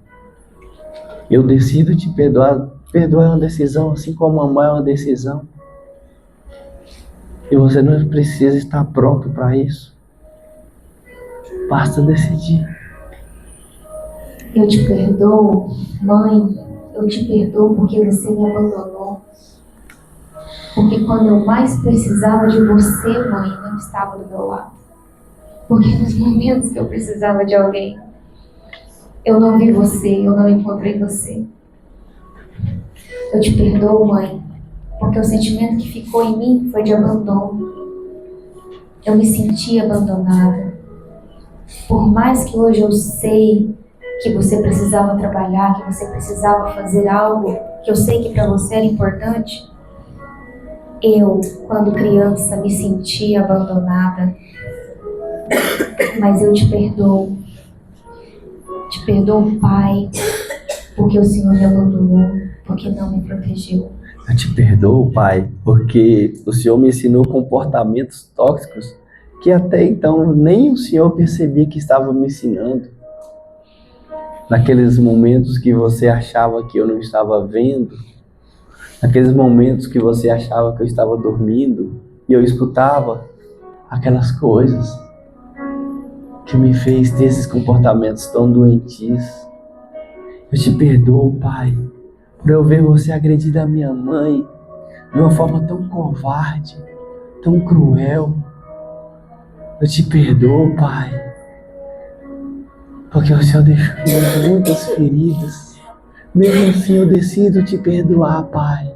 Eu decido te perdoar. Perdoar é uma decisão, assim como amar é uma decisão. E você não precisa estar pronto para isso. Basta decidir. Eu te perdoo, mãe. Eu te perdoo porque você me abandonou. Porque quando eu mais precisava de você, mãe, não estava do meu lado. Porque nos momentos que eu precisava de alguém, eu não vi você, eu não encontrei você. Eu te perdoo, mãe, porque o sentimento que ficou em mim foi de abandono. Eu me senti abandonada. Por mais que hoje eu sei que você precisava trabalhar, que você precisava fazer algo que eu sei que para você era importante, eu, quando criança, me senti abandonada. Mas eu te perdoo. Te perdoo, Pai, porque o Senhor me abandonou, porque não me protegeu. Eu te perdoo, Pai, porque o Senhor me ensinou comportamentos tóxicos que até então nem o Senhor percebia que estava me ensinando. Naqueles momentos que você achava que eu não estava vendo, naqueles momentos que você achava que eu estava dormindo, e eu escutava aquelas coisas que me fez ter esses comportamentos tão doentios. Eu te perdoo, Pai, por eu ver você agredir a minha mãe de uma forma tão covarde, tão cruel. Eu te perdoo, Pai, porque o Senhor deixou muitas feridas. Mesmo assim eu decido te perdoar, Pai.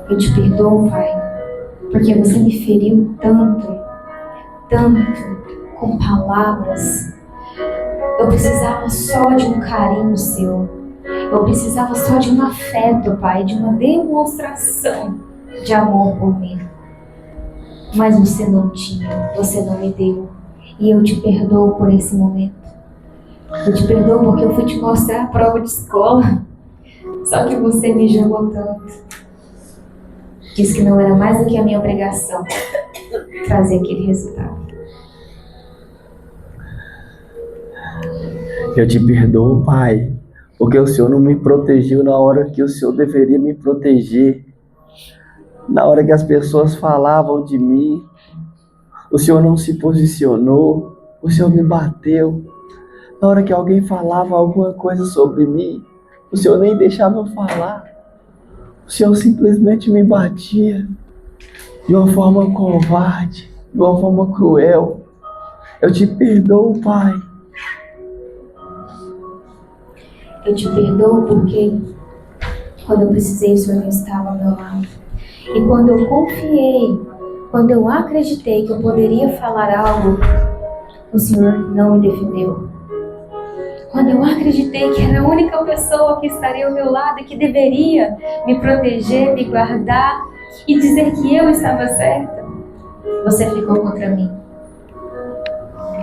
Eu te perdoo, Pai, porque você me feriu tanto, com palavras. Eu precisava só de um carinho seu. Eu precisava só de um afeto, Pai, de uma demonstração de amor por mim. Mas você não tinha, você não me deu. E eu te perdoo por esse momento. Eu te perdoo porque eu fui te mostrar a prova de escola. Só que você me jogou tanto. Disse que não era mais do que a minha obrigação trazer aquele resultado. Eu te perdoo, Pai, porque o Senhor não me protegeu na hora que o Senhor deveria me proteger. Na hora que as pessoas falavam de mim, o Senhor não se posicionou, o Senhor me bateu. Na hora que alguém falava alguma coisa sobre mim, o Senhor nem deixava eu falar. O Senhor simplesmente me batia de uma forma covarde, de uma forma cruel. Eu te perdoo, Pai. Eu te perdoo porque quando eu precisei, o Senhor não estava ao meu lado. E quando eu confiei, quando eu acreditei que eu poderia falar algo, o Senhor não me defendeu. Quando eu acreditei que era a única pessoa que estaria ao meu lado e que deveria me proteger, me guardar e dizer que eu estava certa, você ficou contra mim.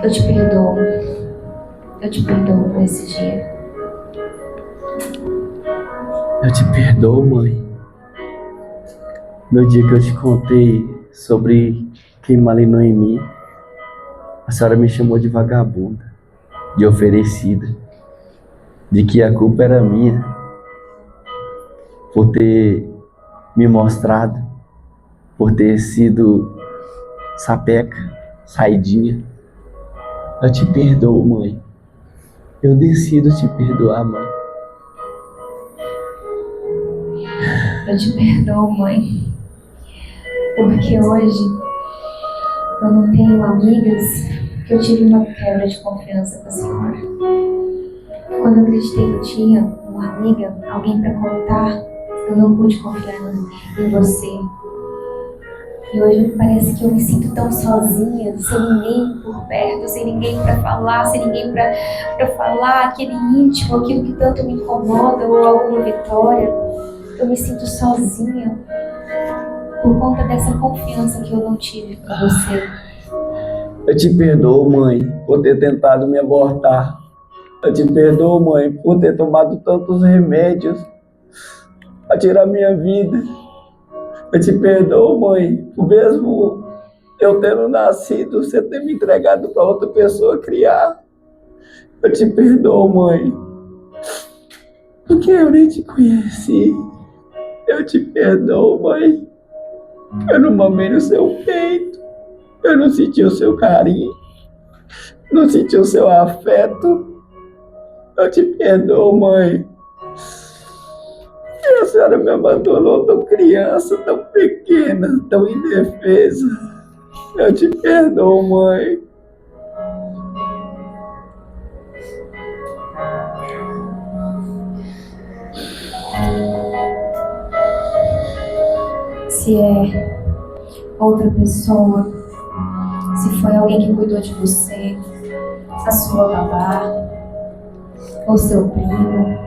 Eu te perdoo. Eu te perdoo por esse dia. Eu te perdoo, mãe. No dia que eu te contei sobre quem malinou em mim, a senhora me chamou de vagabunda, de oferecida, de que a culpa era minha por ter me mostrado, por ter sido sapeca, saidinha. Eu te perdoo, mãe. Eu decido te perdoar, mãe. Eu te perdoo, mãe, porque hoje eu não tenho amigas, que eu tive uma quebra de confiança com a senhora. Quando eu acreditei que eu tinha uma amiga, alguém para contar, Eu não pude confiar em você. E hoje parece que eu me sinto tão sozinha, sem ninguém por perto, sem ninguém para falar, sem ninguém para falar aquele íntimo, aquilo que tanto me incomoda ou alguma vitória. Eu me sinto sozinha por conta dessa confiança que eu não tive com você. Eu te perdoo, mãe, por ter tentado me abortar. Eu te perdoo, mãe, por ter tomado tantos remédios para tirar minha vida. Eu te perdoo, mãe, por mesmo eu tendo nascido, você ter me entregado para outra pessoa criar. Eu te perdoo, mãe, porque eu nem te conheci. Eu te perdoo, mãe. Eu não mamei no seu peito. Eu não senti o seu carinho. Não senti o seu afeto. Eu te perdoo, mãe. E a senhora me abandonou tão criança, tão pequena, tão indefesa. Eu te perdoo, mãe. Se é outra pessoa, se foi alguém que cuidou de você, a sua babá, ou seu primo,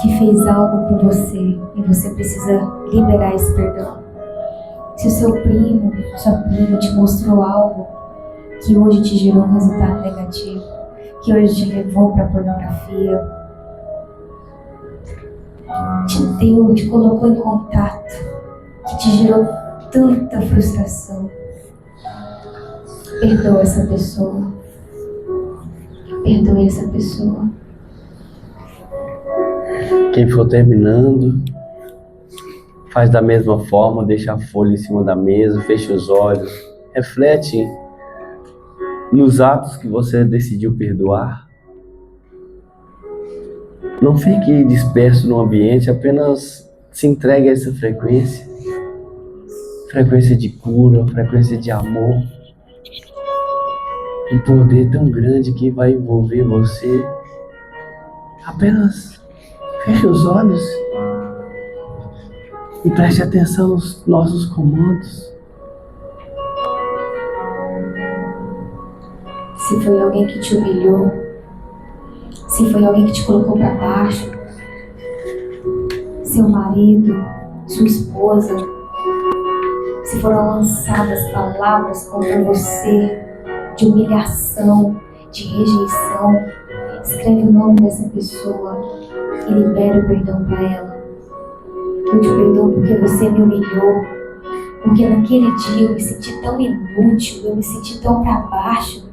que fez algo por você e você precisa liberar esse perdão. Se o seu primo, sua prima te mostrou algo que hoje te gerou um resultado negativo, que hoje te levou para a pornografia, te colocou em contato, que te gerou tanta frustração, perdoa essa pessoa. Perdoe essa pessoa. Quem for terminando, faz da mesma forma, deixa a folha em cima da mesa, fecha os olhos, reflete nos atos que você decidiu perdoar. Não fique disperso no ambiente, apenas se entregue a essa frequência. Frequência de cura, frequência de amor. Um poder tão grande que vai envolver você. Apenas feche os olhos e preste atenção nos nossos comandos. Se foi alguém que te humilhou, se foi alguém que te colocou para baixo, seu marido, sua esposa, se foram lançadas palavras contra você de humilhação, de rejeição, escreve o nome dessa pessoa e libere o perdão para ela. Eu te perdoo porque você me humilhou, porque naquele dia eu me senti tão inútil, eu me senti tão para baixo,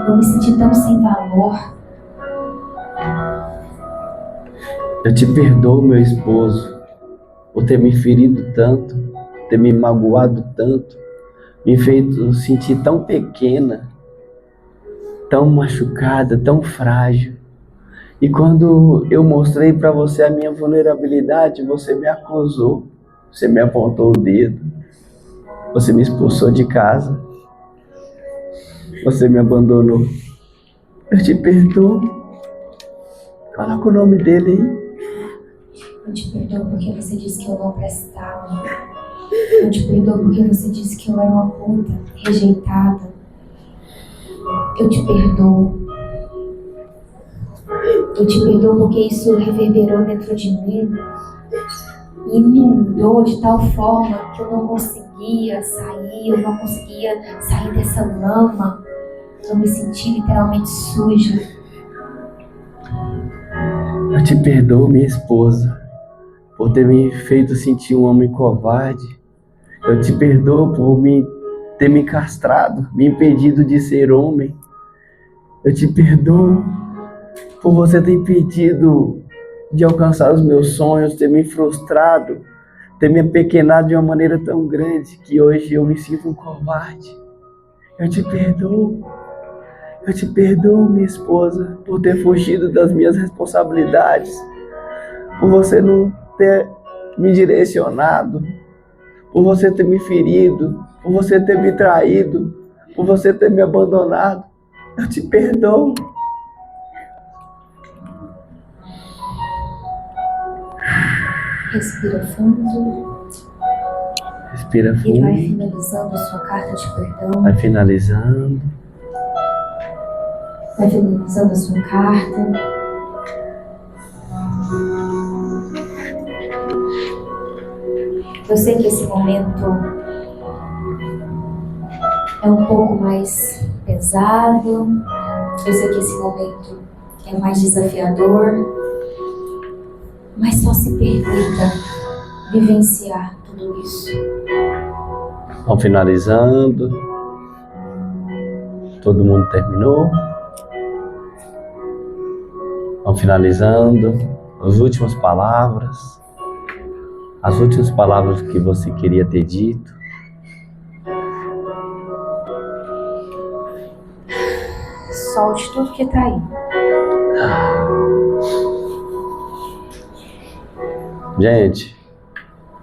eu me senti tão sem valor. Eu te perdoo, meu esposo, por ter me ferido tanto, ter me magoado tanto, me feito sentir tão pequena, tão machucada, tão frágil. E quando eu mostrei para você a minha vulnerabilidade, você me acusou, você me apontou o dedo, você me expulsou de casa, você me abandonou. Eu te perdoo. Coloca o nome dele aí. Eu te perdoo porque você disse que eu não prestava. Eu te perdoo porque você disse que eu era uma puta, rejeitada. Eu te perdoo. Eu te perdoo porque isso reverberou dentro de mim e inundou de tal forma que eu não conseguia sair dessa lama. Eu me senti literalmente suja. Eu te perdoo, minha esposa, por ter me feito sentir um homem covarde. Eu te perdoo por ter me castrado, me impedido de ser homem. Eu te perdoo por você ter impedido de alcançar os meus sonhos, ter me frustrado, ter me apequenado de uma maneira tão grande que hoje eu me sinto um covarde. Eu te perdoo. Eu te perdoo, minha esposa, por ter fugido das minhas responsabilidades, por você não ter me direcionado, por você ter me ferido, por você ter me traído, por você ter me abandonado. Eu te perdoo. Respira fundo. Respira E vai fundo. finalizando a sua carta de perdão. Vai finalizando. Vai finalizando a sua carta. Eu sei que esse momento é um pouco mais pesado. Eu sei que esse momento é mais desafiador. Mas só se permita vivenciar tudo isso. Vão finalizando. Todo mundo terminou. Vão finalizando. As últimas palavras. As últimas palavras que você queria ter dito. Solte tudo que tá aí. Gente,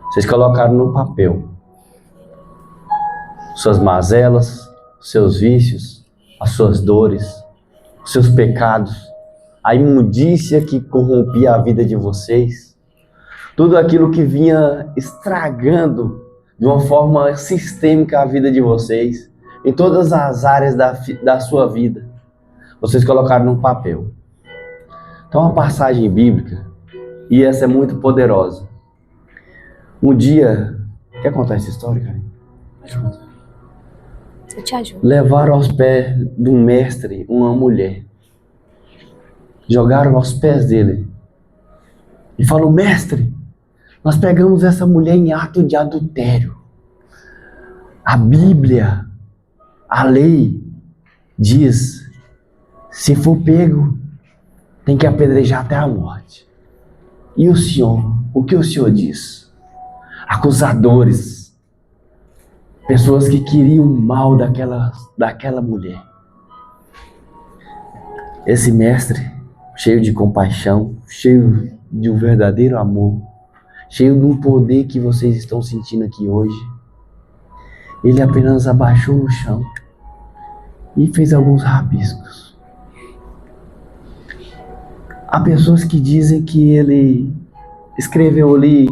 vocês colocaram no papel suas mazelas, seus vícios, as suas dores, os seus pecados, a imundícia que corrompia a vida de vocês, tudo aquilo que vinha estragando de uma forma sistêmica a vida de vocês, em todas as áreas da sua vida, vocês colocaram no papel. Então, uma passagem bíblica, e essa é muito poderosa. Um dia, quer contar essa história, cara? Pode contar. Eu te ajudo. Levaram aos pés de um mestre uma mulher. Jogaram aos pés dele. E falou: mestre, nós pegamos essa mulher em ato de adultério. A Bíblia, a lei, diz: se for pego, tem que apedrejar até a morte. E o senhor, o que o senhor diz? Acusadores, pessoas que queriam o mal daquela mulher. Esse mestre, cheio de compaixão, cheio de um verdadeiro amor, cheio de um poder que vocês estão sentindo aqui hoje, ele apenas abaixou no chão e fez alguns rabiscos. Há pessoas que dizem que ele escreveu ali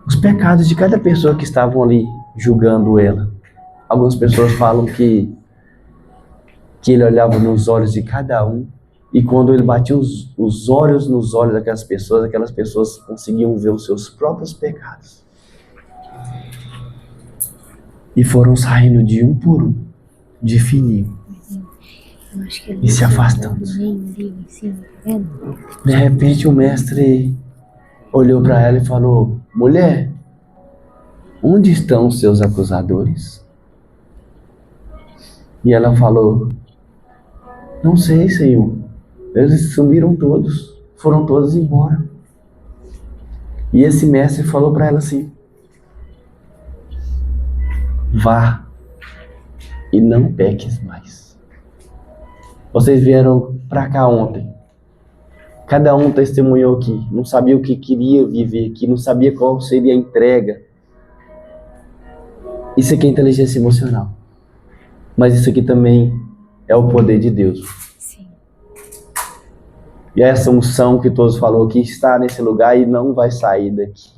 os pecados de cada pessoa que estavam ali julgando ela. Algumas pessoas falam que ele olhava nos olhos de cada um, e quando ele batia os olhos nos olhos daquelas pessoas conseguiam ver os seus próprios pecados. E foram saindo de um por um, de fininho, e se afastando. De repente o mestre olhou para ela e falou: mulher, onde estão os seus acusadores? E ela falou: não sei, Senhor. Eles sumiram todos, foram todos embora. E esse mestre falou para ela assim: vá e não peques mais. Vocês vieram para cá ontem. Cada um testemunhou aqui, não sabia o que queria viver aqui, não sabia qual seria a entrega. Isso aqui é inteligência emocional. Mas isso aqui também é o poder de Deus. Sim. E essa unção que todos falaram aqui está nesse lugar e não vai sair daqui.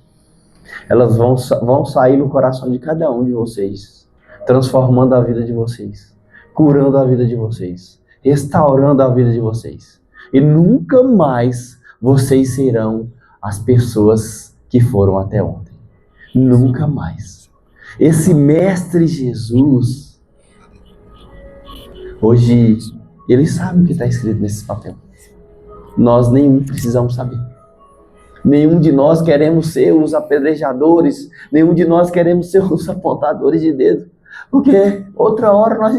Elas vão sair no coração de cada um de vocês, transformando a vida de vocês, curando a vida de vocês, restaurando a vida de vocês. E nunca mais vocês serão as pessoas que foram até ontem. Nunca mais. Esse Mestre Jesus, hoje, ele sabe o que está escrito nesse papel. Nós nem precisamos saber. Nenhum de nós queremos ser os apedrejadores, nenhum de nós queremos ser os apontadores de dedo. Porque outra hora nós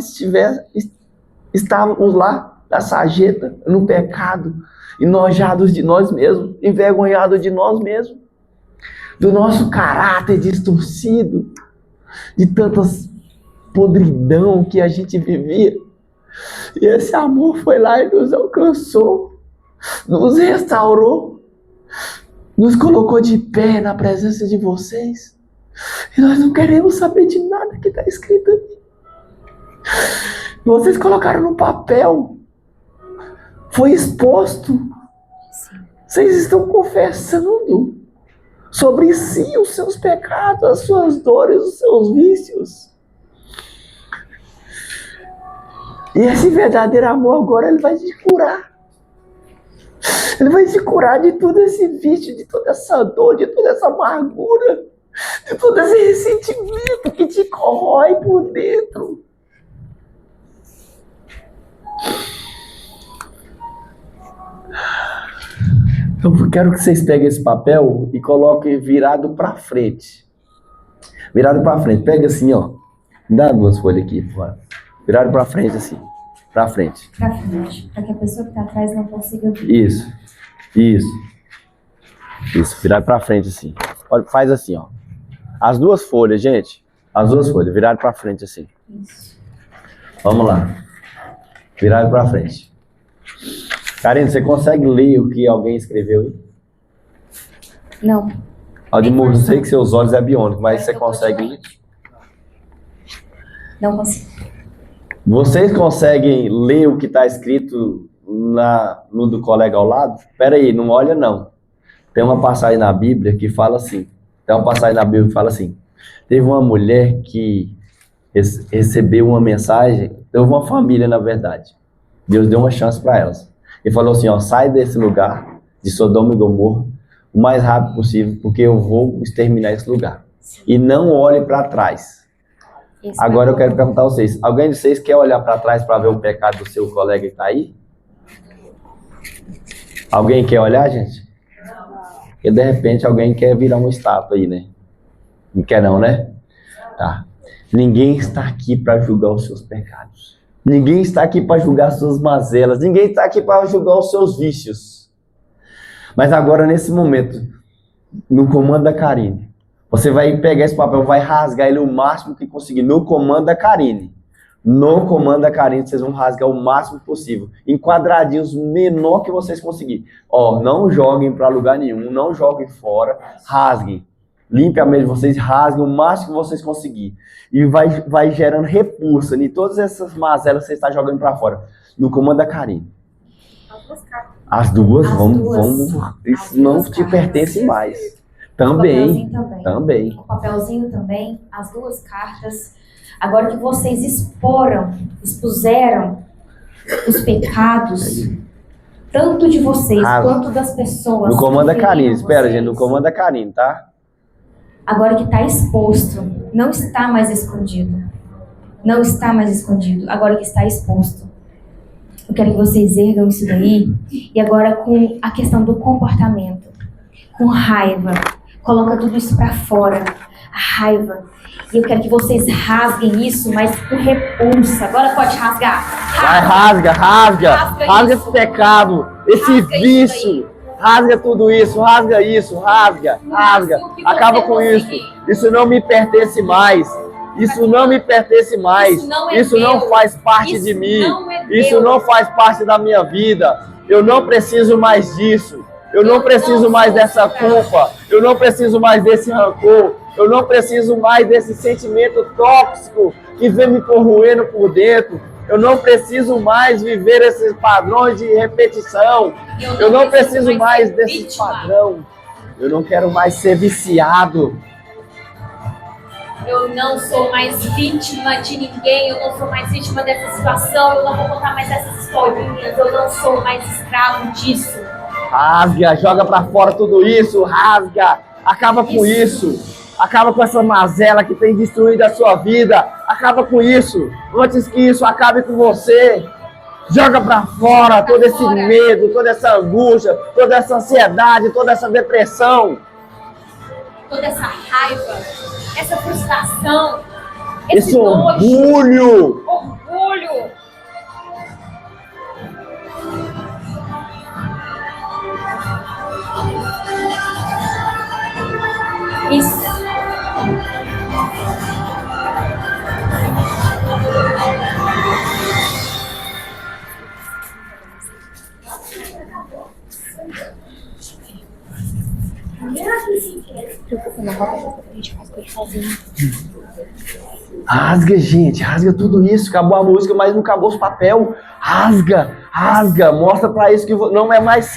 estávamos lá, da sarjeta, no pecado, enojados de nós mesmos, envergonhados de nós mesmos, do nosso caráter distorcido, de tantas podridão que a gente vivia. E esse amor foi lá e nos alcançou, nos restaurou, nos colocou de pé na presença de vocês. E nós não queremos saber de nada que está escrito ali. Vocês colocaram no papel, foi exposto. Vocês estão confessando sobre si os seus pecados, as suas dores, os seus vícios. E esse verdadeiro amor agora, ele vai te curar. Ele vai te curar de todo esse vício, de toda essa dor, de toda essa amargura, de todo esse ressentimento que te corrói por dentro. Eu quero que vocês peguem esse papel e coloquem virado para frente. Virado para frente. Pega assim, ó. Me dá 2 folhas aqui, por favor. Virado para frente, assim. Para frente. Para frente. Para que a pessoa que está atrás não consiga ver. Isso. Virado para frente, assim. Olha, faz assim, ó. As 2 folhas, gente. As 2 folhas. Virado para frente, assim. Isso. Vamos lá. Virado para frente. Karine, você consegue ler o que alguém escreveu aí? Não. Aldimur, eu sei que seus olhos é biônico, mas você consegue ler? Não consigo. Vocês conseguem ler o que está escrito no do colega ao lado? Espera aí, não olha não. Tem uma passagem na Bíblia que fala assim. Teve uma mulher que recebeu uma mensagem, teve uma família na verdade. Deus deu uma chance para elas. Ele falou assim, ó, sai desse lugar de Sodoma e Gomorra o mais rápido possível, porque eu vou exterminar esse lugar. E não olhe para trás. Agora eu quero perguntar a vocês, alguém de vocês quer olhar para trás para ver o pecado do seu colega que está aí? Alguém quer olhar, gente? Porque de repente alguém quer virar uma estátua aí, né? Não quer não, né? Tá. Ninguém está aqui para julgar os seus pecados. Ninguém está aqui para julgar as suas mazelas. Ninguém está aqui para julgar os seus vícios. Mas agora, nesse momento, no comando da Karine, você vai pegar esse papel, vai rasgar ele o máximo que conseguir. No comando da Karine. No comando da Karine, vocês vão rasgar o máximo possível. Em quadradinhos menor que vocês conseguirem. Ó, não joguem para lugar nenhum. Não joguem fora. Rasguem. Limpe a mente de vocês, rasguem o máximo que vocês conseguirem. E vai gerando repulsa em todas essas mazelas que você está jogando para fora. No comando da Karine. As duas? Vamos. Isso não te pertence mais. Também. O papelzinho também, as 2 cartas. Agora que vocês expuseram os pecados, tanto de vocês quanto das pessoas. No comando da Karine, espera, gente, no comando da Karine, tá? Agora que está exposto, não está mais escondido. Não está mais escondido, agora que está exposto. Eu quero que vocês ergam isso daí, e agora com a questão do comportamento, com raiva, coloca tudo isso para fora, a raiva. E eu quero que vocês rasguem isso, mas com repulsa. Agora pode rasgar. Vai, rasga esse pecado, esse vício. Rasga tudo isso, rasga isso, rasga. Acaba com isso. Isso não me pertence mais. Isso não me pertence mais. Isso não faz parte de mim. Isso não faz parte da minha vida. Eu não preciso mais disso. Eu não preciso mais dessa culpa. Eu não preciso mais desse rancor. Eu não preciso mais desse sentimento tóxico que vem me corroendo por dentro. Eu não preciso mais viver esses padrões de repetição. Eu não preciso mais desse padrão. Eu não quero mais ser viciado. Eu não sou mais vítima de ninguém. Eu não sou mais vítima dessa situação. Eu não vou contar mais essas historinhas. Eu não sou mais escravo disso. Rasga, joga pra fora tudo isso. Rasga, acaba com isso. Acaba com essa mazela que tem destruído a sua vida. Acaba com isso. Antes que isso acabe com você. Joga pra fora todo esse medo, toda essa angústia, toda essa ansiedade, toda essa depressão. Toda essa raiva, essa frustração, esse orgulho. Orgulho. Isso. Rasga, gente, rasga tudo isso. Acabou a música, mas não acabou os papel. Rasga, mostra pra isso que não é mais seu.